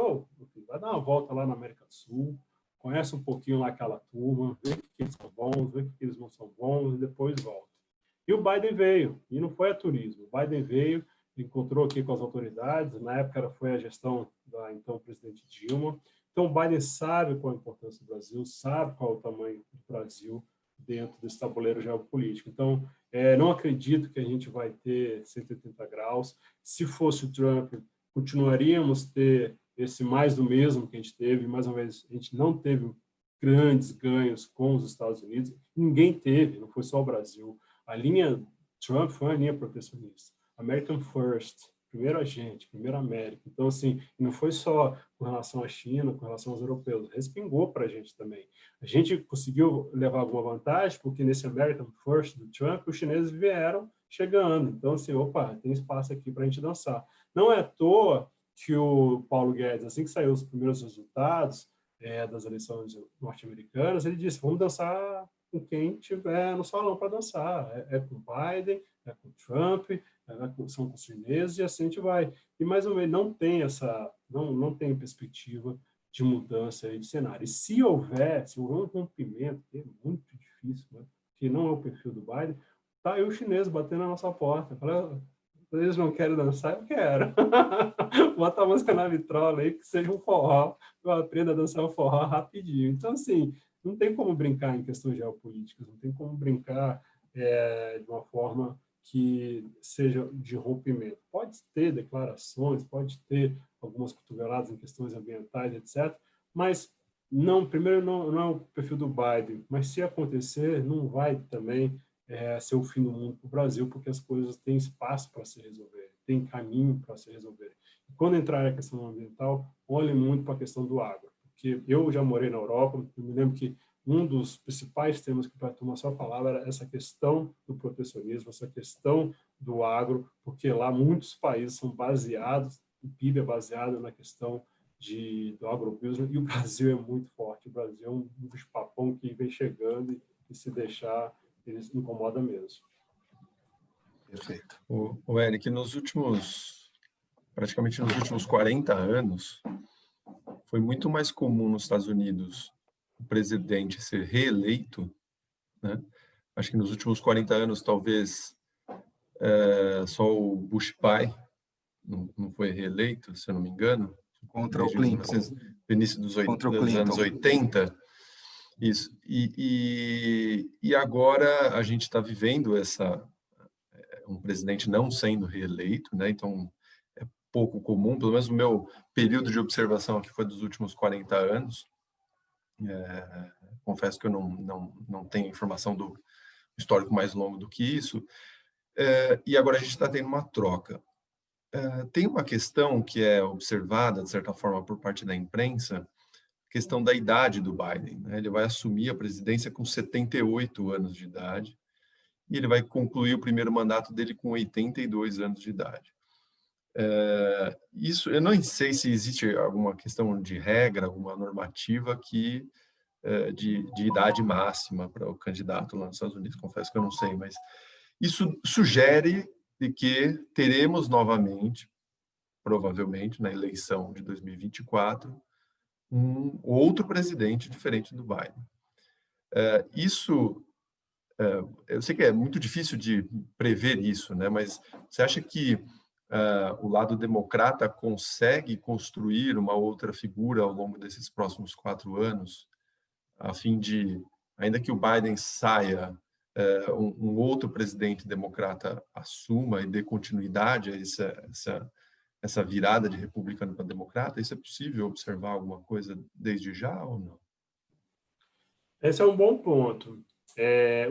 vai dar uma volta lá na América do Sul, conhece um pouquinho lá aquela turma, vê que eles são bons, vê que eles não são bons, e depois volta. E o Biden veio, e não foi a turismo. O Biden veio, encontrou aqui com as autoridades, na época foi a gestão da então presidente Dilma. Então, o Biden sabe qual a importância do Brasil, sabe qual é o tamanho do Brasil dentro desse tabuleiro geopolítico. Então, não acredito que a gente vai ter 180 graus. Se fosse o Trump, continuaríamos ter esse mais do mesmo que a gente teve. Mais uma vez, a gente não teve grandes ganhos com os Estados Unidos. Ninguém teve, não foi só o Brasil. A linha Trump foi uma linha protecionista. American First, primeiro a gente, primeiro a América. Então, assim, não foi só com relação à China, com relação aos europeus, respingou para a gente também. A gente conseguiu levar alguma vantagem, porque nesse American First do Trump, os chineses vieram chegando. Então, assim, tem espaço aqui para a gente dançar. Não é à toa que o Paulo Guedes, assim que saiu os primeiros resultados das eleições norte-americanas, ele disse: vamos dançar com quem tiver no salão para dançar. Com o Biden, com o Trump, são com os chineses, e assim a gente vai. E mais ou menos não tem não tem perspectiva de mudança aí de cenário. E se houver um rompimento, que é muito difícil, né? Que não é o perfil do Biden, tá aí o chinês batendo na nossa porta. Fala: eles não querem dançar, eu quero. Bota a música na vitrola aí, que seja um forró, eu aprendo a dançar o forró rapidinho. Então, assim, não tem como brincar em questões geopolíticas, não tem como brincar de uma forma que seja de rompimento. Pode ter declarações, pode ter algumas cotoveladas em questões ambientais, etc., mas primeiro não é o perfil do Biden, mas se acontecer, não vai também ser o fim do mundo para o Brasil, porque as coisas têm espaço para se resolver, tem caminho para se resolver. E quando entrar a questão ambiental, olhe muito para a questão do agro, porque eu já morei na Europa, eu me lembro que um dos principais temas que para tomar sua palavra era essa questão do protecionismo, essa questão do agro, porque lá muitos países são baseados, o PIB é baseado na questão do agrobusiness, e o Brasil é muito forte. O Brasil é um bicho-papão que vem chegando e se deixar, ele incomoda mesmo. Perfeito. O Eric, praticamente nos últimos 40 anos, foi muito mais comum nos Estados Unidos o presidente ser reeleito, né? Acho que nos últimos 40 anos, talvez, só o Bush pai não foi reeleito, se eu não me engano. Contra o Clinton. No início dos anos 80. Isso. E agora a gente está vivendo um presidente não sendo reeleito, né? Então, é pouco comum, pelo menos o meu período de observação aqui foi dos últimos 40 anos. Confesso que eu não tenho informação do histórico mais longo do que isso. E agora a gente está tendo uma troca. Tem uma questão que é observada, de certa forma, por parte da imprensa, a questão da idade do Biden, né? Ele vai assumir a presidência com 78 anos de idade, e ele vai concluir o primeiro mandato dele com 82 anos de idade. Isso, eu não sei se existe alguma questão de regra, alguma normativa de idade máxima para o candidato lá nos Estados Unidos, confesso que eu não sei, mas isso sugere de que teremos novamente, provavelmente, na eleição de 2024, um outro presidente diferente do Biden. Eu sei que é muito difícil de prever isso, né? Mas você acha que o lado democrata consegue construir uma outra figura ao longo desses próximos 4 anos, a fim de, ainda que o Biden saia, um outro presidente democrata assuma e dê continuidade a essa virada de republicano para democrata? Isso é possível observar alguma coisa desde já ou não? Esse é um bom ponto.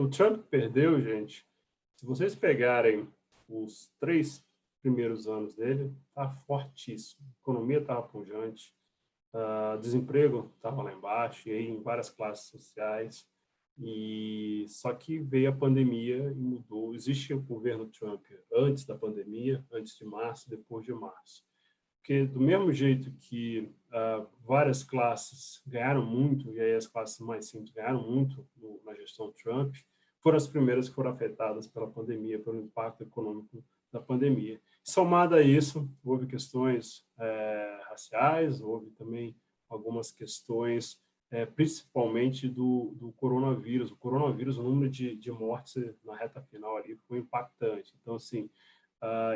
O Trump perdeu, gente. Se vocês pegarem os 3 primeiros anos dele, está fortíssimo. A economia estava pujante, desemprego estava lá embaixo, e aí em várias classes sociais. Só que veio a pandemia e mudou. Existe o governo Trump antes da pandemia, antes de março, depois de março. Porque do mesmo jeito que várias classes ganharam muito, e aí as classes mais simples ganharam muito na gestão Trump, foram as primeiras que foram afetadas pela pandemia, pelo impacto econômico da pandemia. Somado a isso, houve questões raciais, houve também algumas questões, principalmente do coronavírus. O coronavírus, o número de mortes na reta final ali foi impactante. Então, assim,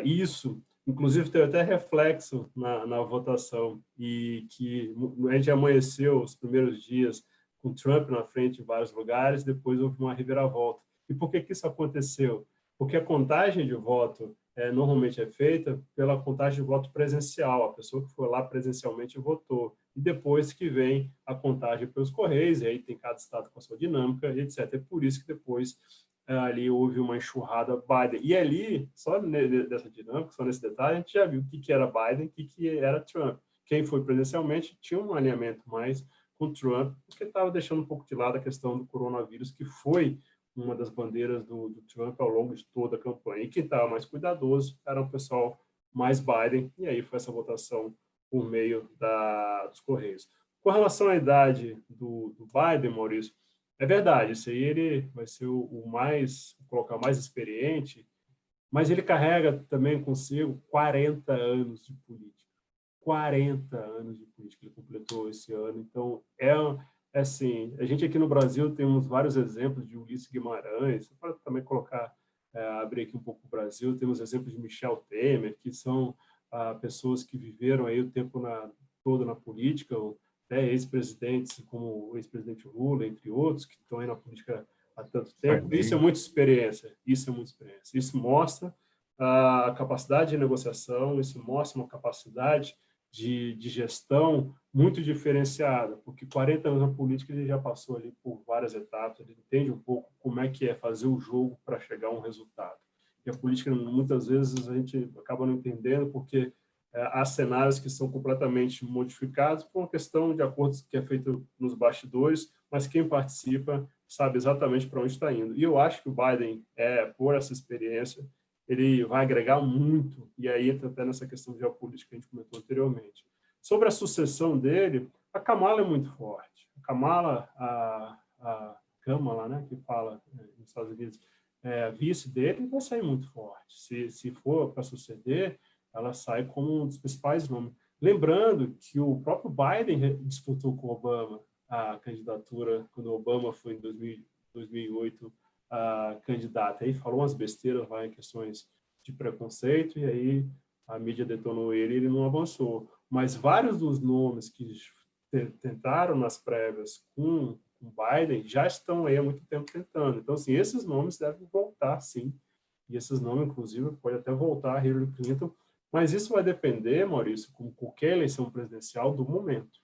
isso, inclusive, teve até reflexo na votação, e que a gente amanheceu os primeiros dias com Trump na frente em vários lugares, depois houve uma reviravolta. E por que isso aconteceu? Porque a contagem de voto normalmente é feita pela contagem de voto presencial, a pessoa que foi lá presencialmente votou, e depois que vem a contagem pelos correios, e aí tem cada estado com a sua dinâmica, etc. É por isso que depois ali houve uma enxurrada Biden. E ali, só dessa dinâmica, só nesse detalhe, a gente já viu o que era Biden, o que era Trump. Quem foi presencialmente tinha um alinhamento mais com Trump, porque estava deixando um pouco de lado a questão do coronavírus, que foi uma das bandeiras do Trump ao longo de toda a campanha. E quem estava mais cuidadoso era o pessoal mais Biden, e aí foi essa votação por meio dos Correios. Com relação à idade do Biden, Maurício, é verdade, isso aí ele vai ser colocar mais experiente, mas ele carrega também consigo 40 anos de política. 40 anos de política ele completou esse ano. Então, assim, a gente aqui no Brasil temos vários exemplos de Ulisses Guimarães, você pode também abrir aqui um pouco o Brasil, temos exemplos de Michel Temer, que são pessoas que viveram aí o tempo todo na política, ex-presidentes como o ex-presidente Lula, entre outros, que estão aí na política há tanto tempo. Isso é muita experiência, Isso mostra a capacidade de negociação, isso mostra uma capacidade de gestão muito diferenciada, porque 40 anos na política ele já passou ali por várias etapas, ele entende um pouco como é que é fazer o jogo para chegar a um resultado. E a política, muitas vezes, a gente acaba não entendendo, porque há cenários que são completamente modificados por uma questão de acordos que é feito nos bastidores, mas quem participa sabe exatamente para onde está indo. E eu acho que o Biden, por essa experiência, ele vai agregar muito, e aí entra até nessa questão de geopolítica que a gente comentou anteriormente. Sobre a sucessão dele, a Kamala é muito forte. A Kamala, a Kamala, né, que fala nos Estados Unidos, a vice dele, vai sair muito forte. Se for para suceder, ela sai como um dos principais nomes. Lembrando que o próprio Biden disputou com Obama a candidatura, quando Obama foi em 2008 candidato. Aí falou umas besteiras lá em questões de preconceito, e aí a mídia detonou ele e ele não avançou. Mas vários dos nomes que tentaram nas prévias com Biden já estão aí há muito tempo tentando. Então, assim, esses nomes devem voltar, sim. E esses nomes, inclusive, pode até voltar a Hillary Clinton, mas isso vai depender, Maurício, como qualquer eleição presidencial, do momento.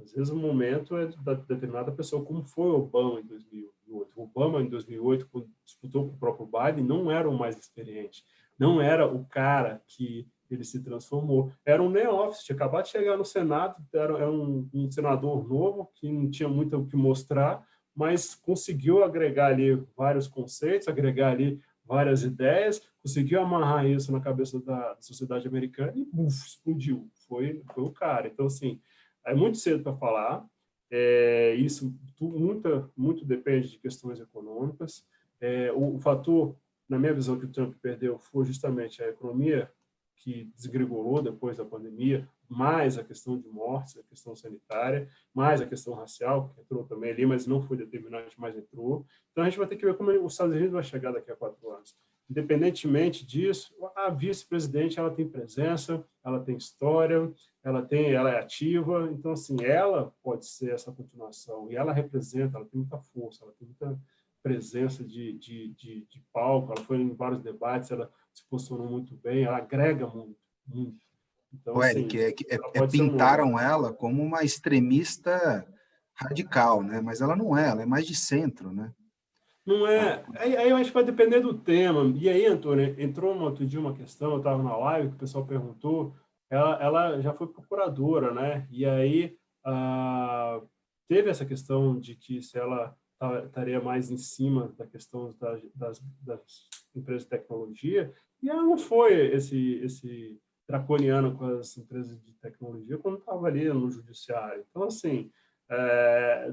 Às vezes o momento é da determinada pessoa, como foi Obama em 2008. Obama, em 2008, quando disputou com o próprio Biden, não era o mais experiente. Não era o cara que ele se transformou. Era um neófito, tinha acabado de chegar no Senado, era um senador novo, que não tinha muito o que mostrar, mas conseguiu agregar ali vários conceitos, agregar ali várias ideias, conseguiu amarrar isso na cabeça da sociedade americana e explodiu. Foi o cara. Então, assim, é muito cedo para falar. Isso muito depende de questões econômicas. O fator, na minha visão, que o Trump perdeu foi justamente a economia, que desgregolou depois da pandemia, mais a questão de mortes, a questão sanitária, mais a questão racial, que entrou também ali, mas não foi determinante, mas entrou. Então, a gente vai ter que ver como os Estados Unidos vai chegar daqui a 4 anos. Independentemente disso, a vice-presidente ela tem presença, ela tem história, ela é ativa, então, assim, ela pode ser essa continuação, e ela representa, ela tem muita força, ela tem muita presença de palco, ela foi em vários debates, ela se posicionou muito bem, ela agrega muito, muito. Então, O assim, Eric, pintaram ela como uma extremista radical, né? Mas ela não é, ela é mais de centro, né? Não é. Aí eu acho que vai depender do tema. E aí, Antônio, entrou outro dia uma questão, eu estava na live, que o pessoal perguntou, ela já foi procuradora, né? E aí teve essa questão de que se ela estaria mais em cima da questão das empresas de tecnologia, e ela não foi esse draconiano com as empresas de tecnologia quando estava ali no judiciário. Então, assim,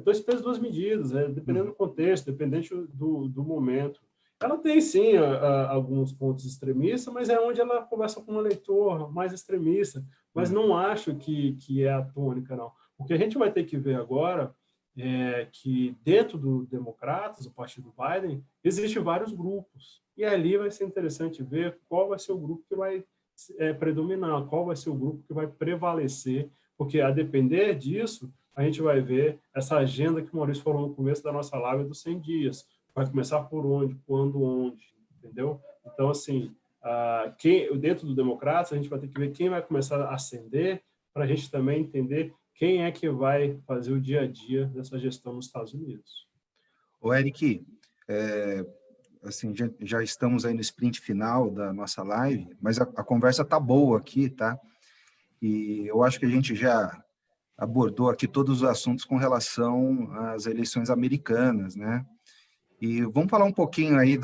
dois pesos, duas medidas, dependendo do contexto, dependendo do momento. Ela tem, sim, alguns pontos extremistas, mas é onde ela conversa com um eleitor mais extremista. Mas não acho que é a tônica, não. O que a gente vai ter que ver agora é que, dentro do Democratas, o partido Biden, existem vários grupos. E ali vai ser interessante ver qual vai ser o grupo que vai predominar, qual vai ser o grupo que vai prevalecer, porque, a depender disso, a gente vai ver essa agenda que o Maurício falou no começo da nossa live dos 100 dias. Vai começar por onde, quando, onde, entendeu? Então, assim, dentro do Democratas, a gente vai ter que ver quem vai começar a ascender, para a gente também entender quem é que vai fazer o dia a dia dessa gestão nos Estados Unidos. O Eric, assim, já estamos aí no sprint final da nossa live, mas a conversa tá boa aqui, tá? E eu acho que a gente já abordou aqui todos os assuntos com relação às eleições americanas, né? E vamos falar um pouquinho aí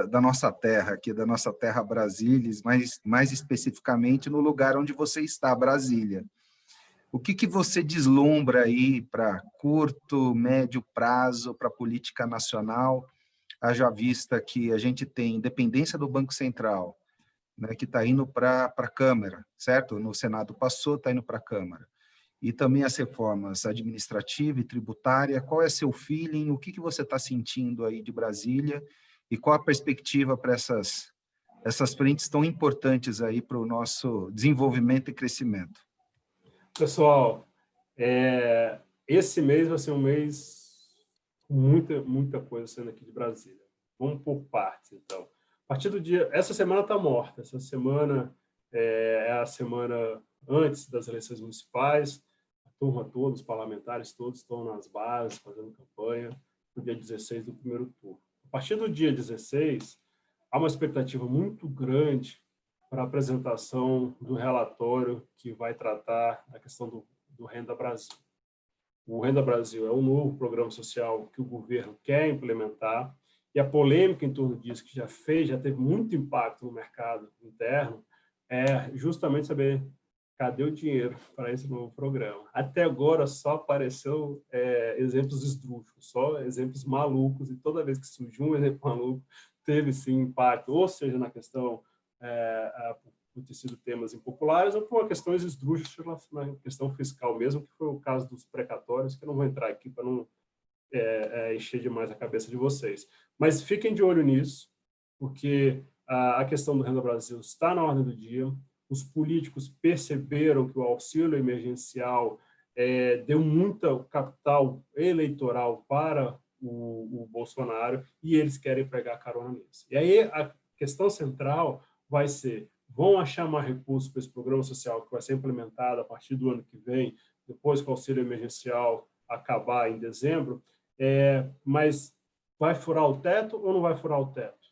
da nossa terra, aqui da nossa terra Brasília, mais especificamente no lugar onde você está, Brasília. O que você deslumbra aí para curto, médio prazo, para a política nacional, haja vista que a gente tem independência do Banco Central, né, que está indo para a Câmara, certo? No Senado passou, está indo para a Câmara. E também as reformas administrativa e tributária. Qual é seu feeling? O que você está sentindo aí de Brasília? E qual a perspectiva para essas frentes tão importantes aí para o nosso desenvolvimento e crescimento? Pessoal, esse mês vai ser um mês com muita coisa sendo aqui de Brasília. Vamos por partes, então. A partir do dia... Essa semana está morta. Essa semana é a semana antes das eleições municipais. A turma toda, os parlamentares todos estão nas bases, fazendo campanha, no dia 16 do primeiro turno. A partir do dia 16, há uma expectativa muito grande para a apresentação do relatório que vai tratar da questão do Renda Brasil. O Renda Brasil é um novo programa social que o governo quer implementar, e a polêmica em torno disso, que já teve muito impacto no mercado interno, é justamente saber cadê o dinheiro para esse novo programa. Até agora só apareceu exemplos esdrúxulos, só exemplos malucos, e toda vez que surgiu um exemplo maluco, teve sim impacto, ou seja, na questão por ter sido temas impopulares, ou por questões esdrúxulas na questão fiscal mesmo, que foi o caso dos precatórios, que eu não vou entrar aqui para não encher demais a cabeça de vocês. Mas fiquem de olho nisso, porque a questão do Renda Brasil está na ordem do dia. Os políticos perceberam que o auxílio emergencial deu muito capital eleitoral para o Bolsonaro, e eles querem pegar carona nisso. E aí a questão central vai ser: vão achar mais recursos para esse programa social que vai ser implementado a partir do ano que vem, depois que o auxílio emergencial acabar em dezembro, mas vai furar o teto ou não vai furar o teto?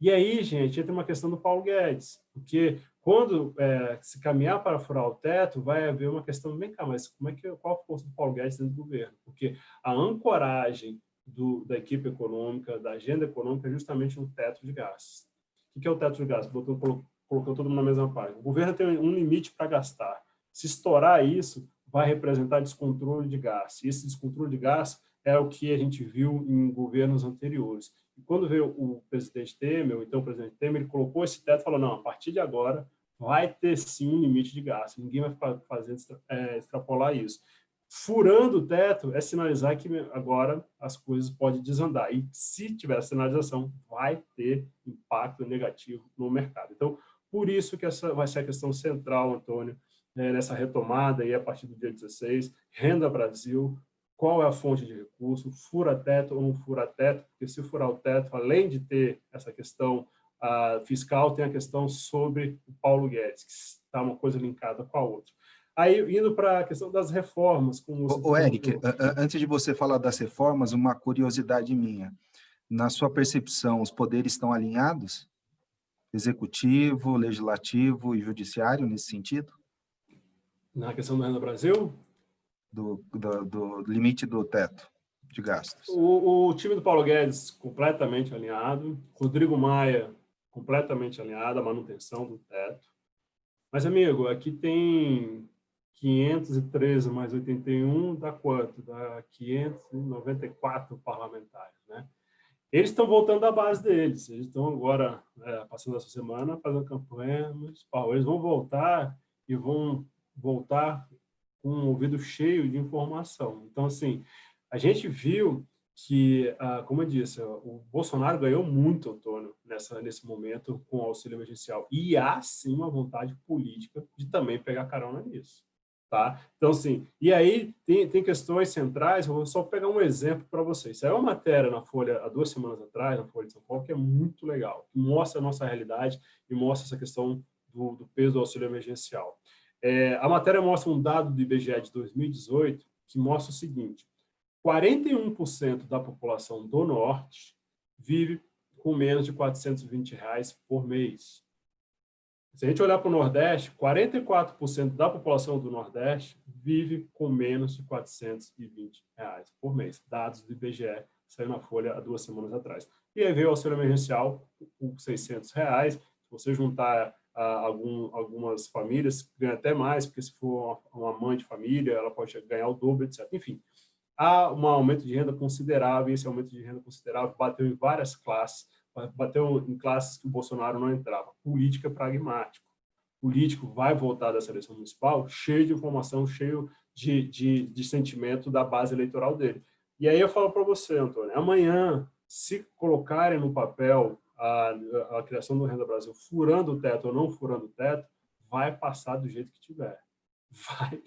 E aí, gente, entra uma questão do Paulo Guedes, porque quando se caminhar para furar o teto, vai haver uma questão, vem cá, mas qual a força do Paulo Guedes dentro do governo? Porque a ancoragem da equipe econômica, da agenda econômica, é justamente no teto de gastos. O que é o teto de gastos? Colocando todo mundo na mesma página. O governo tem um limite para gastar. Se estourar isso, vai representar descontrole de gastos. E esse descontrole de gastos é o que a gente viu em governos anteriores. E quando veio o presidente Temer, ou então o presidente Temer, ele colocou esse teto e falou, não, a partir de agora vai ter sim um limite de gasto, ninguém vai fazer extrapolar isso. Furando o teto é sinalizar que agora as coisas podem desandar. E se tiver sinalização, vai ter impacto negativo no mercado. Então, por isso que essa vai ser a questão central, Antônio, nessa retomada aí a partir do dia 16, Renda Brasil, qual é a fonte de recurso, fura teto ou não fura teto, porque se furar o teto, além de ter essa questão fiscal, tem a questão sobre o Paulo Guedes, que está uma coisa linkada com a outra. Aí, indo para a questão das reformas... Eric, antes de você falar das reformas, uma curiosidade minha. Na sua percepção, os poderes estão alinhados? Executivo, legislativo e judiciário, nesse sentido? Na questão do Renda Brasil? Do limite do teto de gastos. O time do Paulo Guedes completamente alinhado, Rodrigo Maia completamente alinhado à manutenção do teto. Mas, amigo, aqui tem 513 mais 81, dá quanto? Dá 594 parlamentares, né? Eles estão voltando à base deles, eles estão agora, passando essa semana, fazendo campanha municipal. Eles vão voltar e vão voltar com um ouvido cheio de informação. Então, assim, a gente viu que, como eu disse, o Bolsonaro ganhou muito, Antônio, nesse momento com o auxílio emergencial. E há, sim, uma vontade política de também pegar carona nisso. Tá? Então, assim, e aí tem questões centrais, eu vou só pegar um exemplo para vocês. Saiu uma matéria na Folha, há 2 semanas atrás, na Folha de São Paulo, que é muito legal, que mostra a nossa realidade e mostra essa questão do peso do auxílio emergencial. A matéria mostra um dado do IBGE de 2018 que mostra o seguinte: 41% da população do Norte vive com menos de R$ 420 por mês. Se a gente olhar para o Nordeste, 44% da população do Nordeste vive com menos de R$ 420 por mês. Dados do IBGE, saiu na Folha há 2 semanas atrás. E aí veio o auxílio emergencial por R$ 600. Se você juntar algumas famílias, ganha até mais, porque se for uma mãe de família, ela pode ganhar o dobro, etc. Enfim, há um aumento de renda considerável, e esse aumento de renda considerável bateu em várias classes, bateu em classes que o Bolsonaro não entrava. Política pragmática. Político vai voltar da seleção municipal cheio de informação, cheio de sentimento da base eleitoral dele. E aí eu falo para você, Antônio, amanhã, se colocarem no papel a criação do Renda Brasil furando o teto ou não furando o teto, vai passar do jeito que tiver.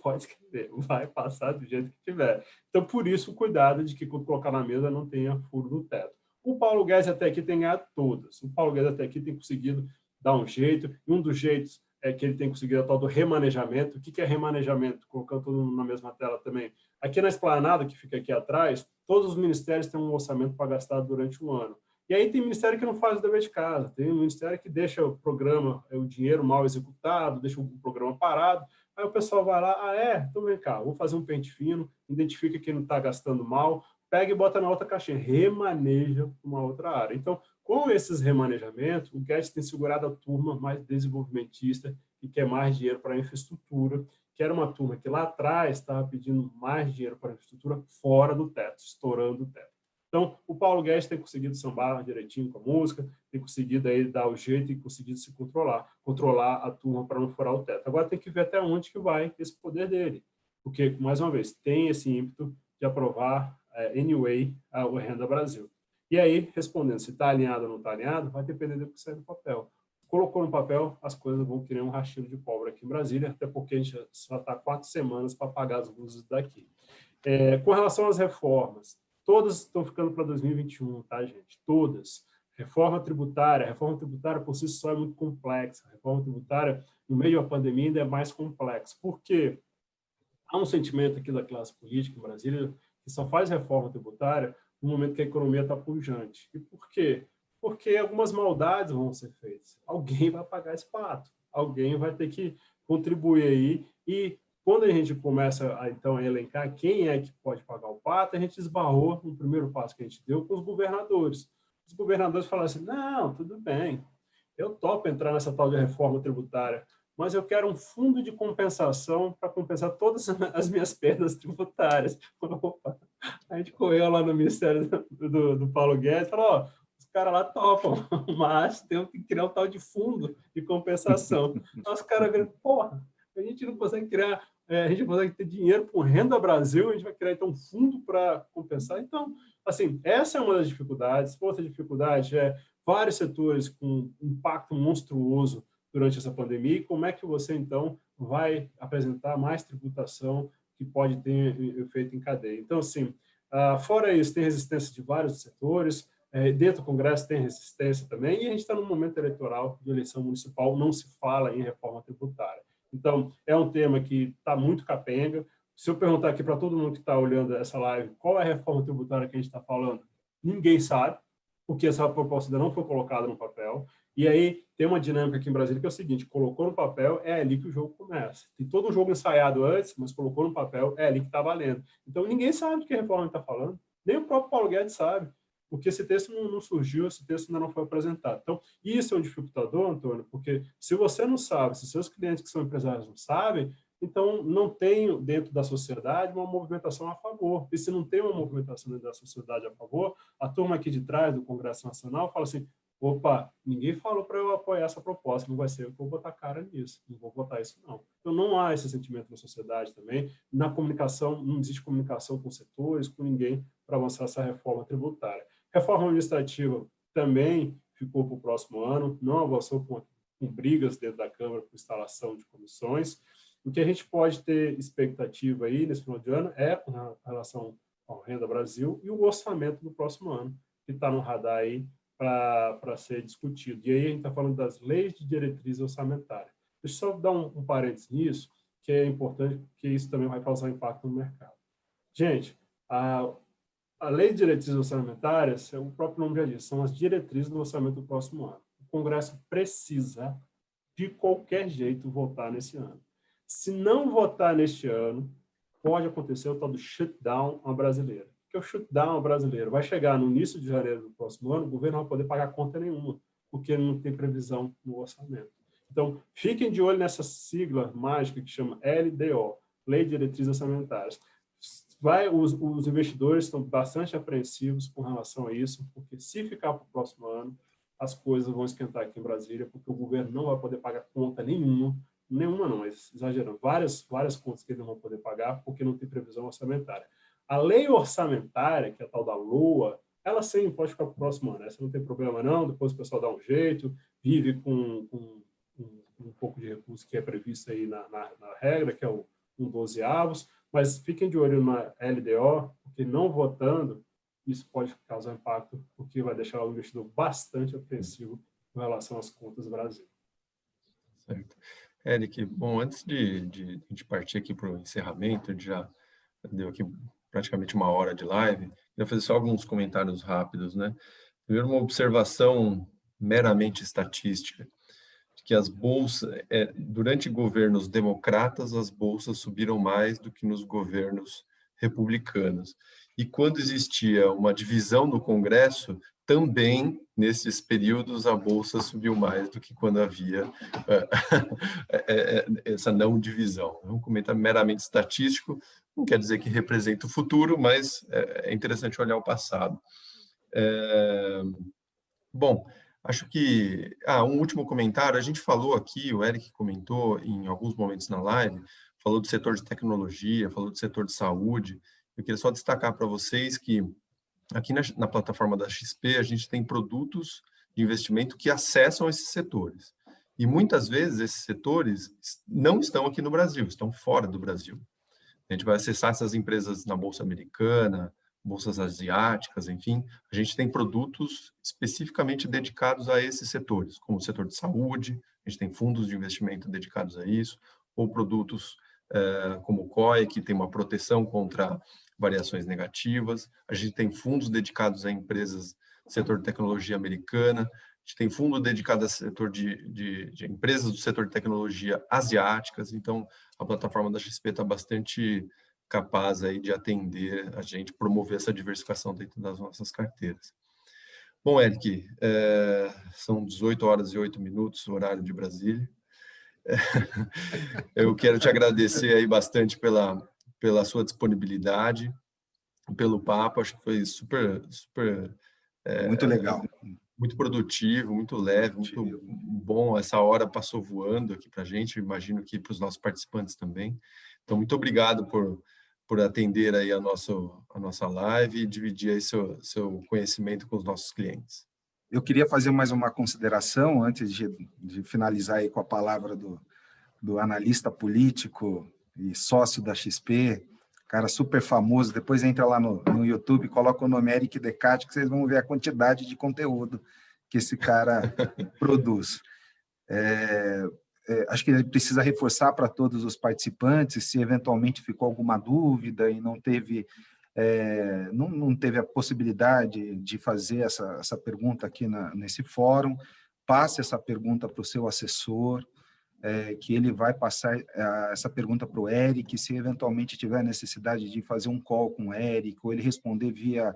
Pode escrever, vai passar do jeito que tiver. Então, por isso, o cuidado de que quando colocar na mesa não tenha furo no teto. O Paulo Guedes até aqui tem ganhado todas. O Paulo Guedes até aqui tem conseguido dar um jeito, e um dos jeitos é que ele tem conseguido a tal do remanejamento. O que é remanejamento? Colocando todo mundo na mesma tela também. Aqui na esplanada, que fica aqui atrás, todos os ministérios têm um orçamento para gastar durante um ano. E aí tem ministério que não faz o dever de casa, tem ministério que deixa o programa, o dinheiro mal executado, deixa o programa parado. Aí o pessoal vai lá, então vem cá, vou fazer um pente fino, identifica quem não está gastando mal, pega e bota na outra caixinha, remaneja uma outra área. Então, com esses remanejamentos, o Guedes tem segurado a turma mais desenvolvimentista e quer mais dinheiro para a infraestrutura, que era uma turma que lá atrás estava pedindo mais dinheiro para a infraestrutura fora do teto, estourando o teto. Então, o Paulo Guedes tem conseguido sambar direitinho com a música, tem conseguido aí dar o jeito e conseguido se controlar a turma para não furar o teto. Agora tem que ver até onde que vai esse poder dele, porque, mais uma vez, tem esse ímpeto de aprovar, anyway, o Renda Brasil. E aí, respondendo, se está alinhado ou não está alinhado, vai depender do que sai do papel. Colocou no papel, as coisas vão criar um rastilho de pólvora aqui em Brasília, até porque a gente só está 4 semanas para pagar as luzes daqui. Com relação às reformas, todas estão ficando para 2021, tá, gente? Todas. Reforma tributária por si só é muito complexa. A reforma tributária, no meio da pandemia, ainda é mais complexa. Por quê? Há um sentimento aqui da classe política em Brasília que só faz reforma tributária no momento que a economia está pujante. E por quê? porque algumas maldades vão ser feitas. Alguém vai pagar esse pato, alguém vai ter que contribuir aí, e quando a gente começa então a elencar quem é que pode pagar o pato, a gente esbarrou no primeiro passo que a gente deu com os governadores. Os governadores falaram assim, não, tudo bem, eu topo entrar nessa tal de reforma tributária, mas eu quero um fundo de compensação para compensar todas as minhas perdas tributárias. A gente correu lá no Ministério do Paulo Guedes e falou, ó, os caras lá topam, mas tem que criar um tal de fundo de compensação. Então, os caras viram, porra, a gente não consegue criar, a gente não consegue ter dinheiro com Renda Brasil, a gente vai criar então um fundo para compensar. Então, assim, essa é uma das dificuldades. Outra dificuldade é vários setores com impacto monstruoso durante essa pandemia, e como é que você, então, vai apresentar mais tributação que pode ter efeito em cadeia. Então, assim, fora isso, tem resistência de vários setores, dentro do Congresso tem resistência também, e a gente está num momento eleitoral de eleição municipal, não se fala em reforma tributária. Então, é um tema que está muito capenga. Se eu perguntar aqui para todo mundo que está olhando essa live, qual é a reforma tributária que a gente está falando? Ninguém sabe, porque essa proposta ainda não foi colocada no papel. E aí tem uma dinâmica aqui em Brasília que é o seguinte, colocou no papel, é ali que o jogo começa. Tem todo um jogo ensaiado antes, mas colocou no papel, é ali que está valendo. Então ninguém sabe do que a reforma está falando, nem o próprio Paulo Guedes sabe, porque esse texto não surgiu, esse texto ainda não foi apresentado. Então isso é um dificultador, Antônio, porque se você não sabe, se seus clientes que são empresários não sabem, então não tem dentro da sociedade uma movimentação a favor. E se não tem uma movimentação dentro da sociedade a favor, a turma aqui de trás do Congresso Nacional fala assim, opa, ninguém falou para eu apoiar essa proposta, não vai ser eu que vou botar cara nisso, não vou botar isso não. Então não há esse sentimento na sociedade também, na comunicação, não existe comunicação com setores, com ninguém para avançar essa reforma tributária. Reforma administrativa também ficou para o próximo ano, não avançou com brigas dentro da Câmara por instalação de comissões. O que a gente pode ter expectativa aí nesse final de ano é com relação ao Renda Brasil e o orçamento do próximo ano, que está no radar aí para ser discutido. E aí a gente está falando das leis de diretriz orçamentária. Deixa eu só dar um parênteses nisso, que é importante, porque isso também vai causar impacto no mercado. Gente, a lei de diretrizes orçamentárias, o próprio nome já diz, são as diretrizes do orçamento do próximo ano. O Congresso precisa, de qualquer jeito, votar nesse ano. Se não votar neste ano, pode acontecer o tal do shutdown à brasileira. Que é o shutdown brasileiro. Vai chegar no início de janeiro do próximo ano, o governo não vai poder pagar conta nenhuma, porque não tem previsão no orçamento. Então, fiquem de olho nessa sigla mágica que chama LDO, Lei de Diretrizes Orçamentárias. Os investidores estão bastante apreensivos com relação a isso, porque se ficar para o próximo ano, as coisas vão esquentar aqui em Brasília, porque o governo não vai poder pagar conta nenhuma não, mas exagerando, várias contas que eles não vão poder pagar, porque não tem previsão orçamentária. A lei orçamentária, que é a tal da LOA, ela sim pode ficar para o próximo ano. Essa não tem problema não, depois o pessoal dá um jeito, vive com um pouco de recurso que é previsto aí na regra, que é o 1/12avos, mas fiquem de olho na LDO, porque não votando, isso pode causar impacto, porque vai deixar o investidor bastante apreensivo com relação às contas do Brasil. Certo. Eric, bom, antes de partir aqui para o encerramento, a gente já deu aqui praticamente 1 hora de live, queria fazer só alguns comentários rápidos, né? Primeiro, uma observação meramente estatística, de que as bolsas, durante governos democratas, as bolsas subiram mais do que nos governos republicanos. E quando existia uma divisão no Congresso, também, nesses períodos, a Bolsa subiu mais do que quando havia essa não divisão. É um comentário meramente estatístico, não quer dizer que representa o futuro, mas é interessante olhar o passado. Bom, acho que... um último comentário, a gente falou aqui, o Eric comentou em alguns momentos na live, falou do setor de tecnologia, falou do setor de saúde. Eu queria só destacar para vocês que aqui na plataforma da XP, a gente tem produtos de investimento que acessam esses setores. E muitas vezes esses setores não estão aqui no Brasil, estão fora do Brasil. A gente vai acessar essas empresas na Bolsa Americana, bolsas asiáticas, enfim. A gente tem produtos especificamente dedicados a esses setores, como o setor de saúde, a gente tem fundos de investimento dedicados a isso, ou produtos como o COI, que tem uma proteção contra variações negativas. A gente tem fundos dedicados a empresas setor de tecnologia americana, a gente tem fundo dedicado ao setor de empresas do setor de tecnologia asiáticas, então a plataforma da XP está bastante capaz aí de atender a gente, promover essa diversificação dentro das nossas carteiras. Bom, Eric, são 18 horas e 8 minutos, horário de Brasília. Eu quero te agradecer aí bastante pela sua disponibilidade, pelo papo, acho que foi super muito legal. Muito produtivo, muito leve, muito bom. Essa hora passou voando aqui para a gente, imagino que para os nossos participantes também. Então, muito obrigado por atender aí a nossa live e dividir aí seu conhecimento com os nossos clientes. Eu queria fazer mais uma consideração, antes de finalizar aí com a palavra do analista político e sócio da XP, cara super famoso. Depois entra lá no YouTube, coloca o nome Eric Decati, que vocês vão ver a quantidade de conteúdo que esse cara produz. Acho que ele precisa reforçar para todos os participantes, se eventualmente ficou alguma dúvida e não teve a possibilidade de fazer essa pergunta aqui nesse fórum, passe essa pergunta para o seu assessor, que ele vai passar essa pergunta para o Eric, se eventualmente tiver necessidade de fazer um call com o Eric, ou ele responder via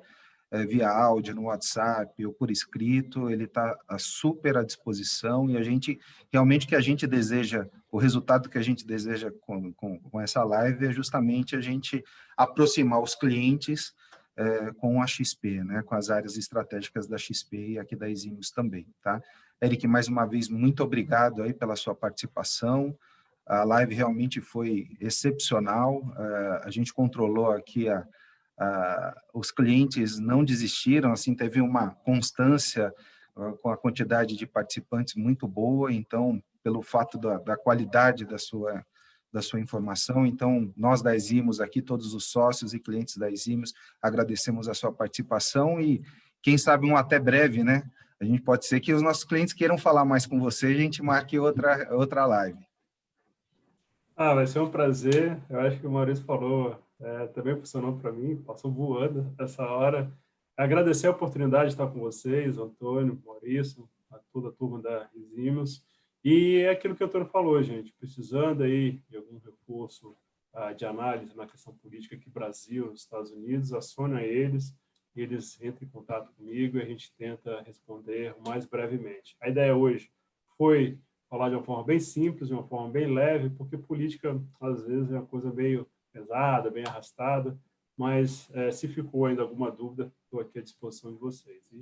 áudio, no WhatsApp ou por escrito, ele está super à disposição, e a gente, realmente, o que a gente deseja, o resultado que a gente deseja com essa live é justamente a gente aproximar os clientes com a XP, né, com as áreas estratégicas da XP e aqui da Eximius também, tá? Eric, mais uma vez, muito obrigado aí pela sua participação. A live realmente foi excepcional, a gente controlou aqui os clientes não desistiram, assim, teve uma constância com a quantidade de participantes muito boa, então, pelo fato da qualidade da sua informação. Então, nós da Eximius aqui, todos os sócios e clientes da Eximius, agradecemos a sua participação e, quem sabe, até breve, né? A gente pode ser que os nossos clientes queiram falar mais com você e a gente marque outra live. Vai ser um prazer. Eu acho que o Maurício falou, também funcionou para mim, passou voando essa hora. Agradecer a oportunidade de estar com vocês, Antônio, Maurício, a toda a turma da Eximius. E é aquilo que o Antônio falou, gente, precisando aí de algum reforço de análise na questão política aqui, Brasil, Estados Unidos, acione eles entrem em contato comigo e a gente tenta responder o mais brevemente. A ideia hoje foi falar de uma forma bem simples, de uma forma bem leve, porque política, às vezes, é uma coisa meio pesada, bem arrastada, mas se ficou ainda alguma dúvida, estou aqui à disposição de vocês. E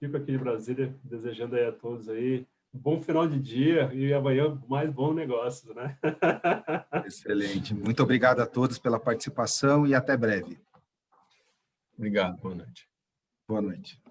fico aqui de Brasília, desejando aí a todos aí um bom final de dia e amanhã mais bons negócios, né? Excelente. Muito obrigado a todos pela participação e até breve. Obrigado, boa noite. Boa noite.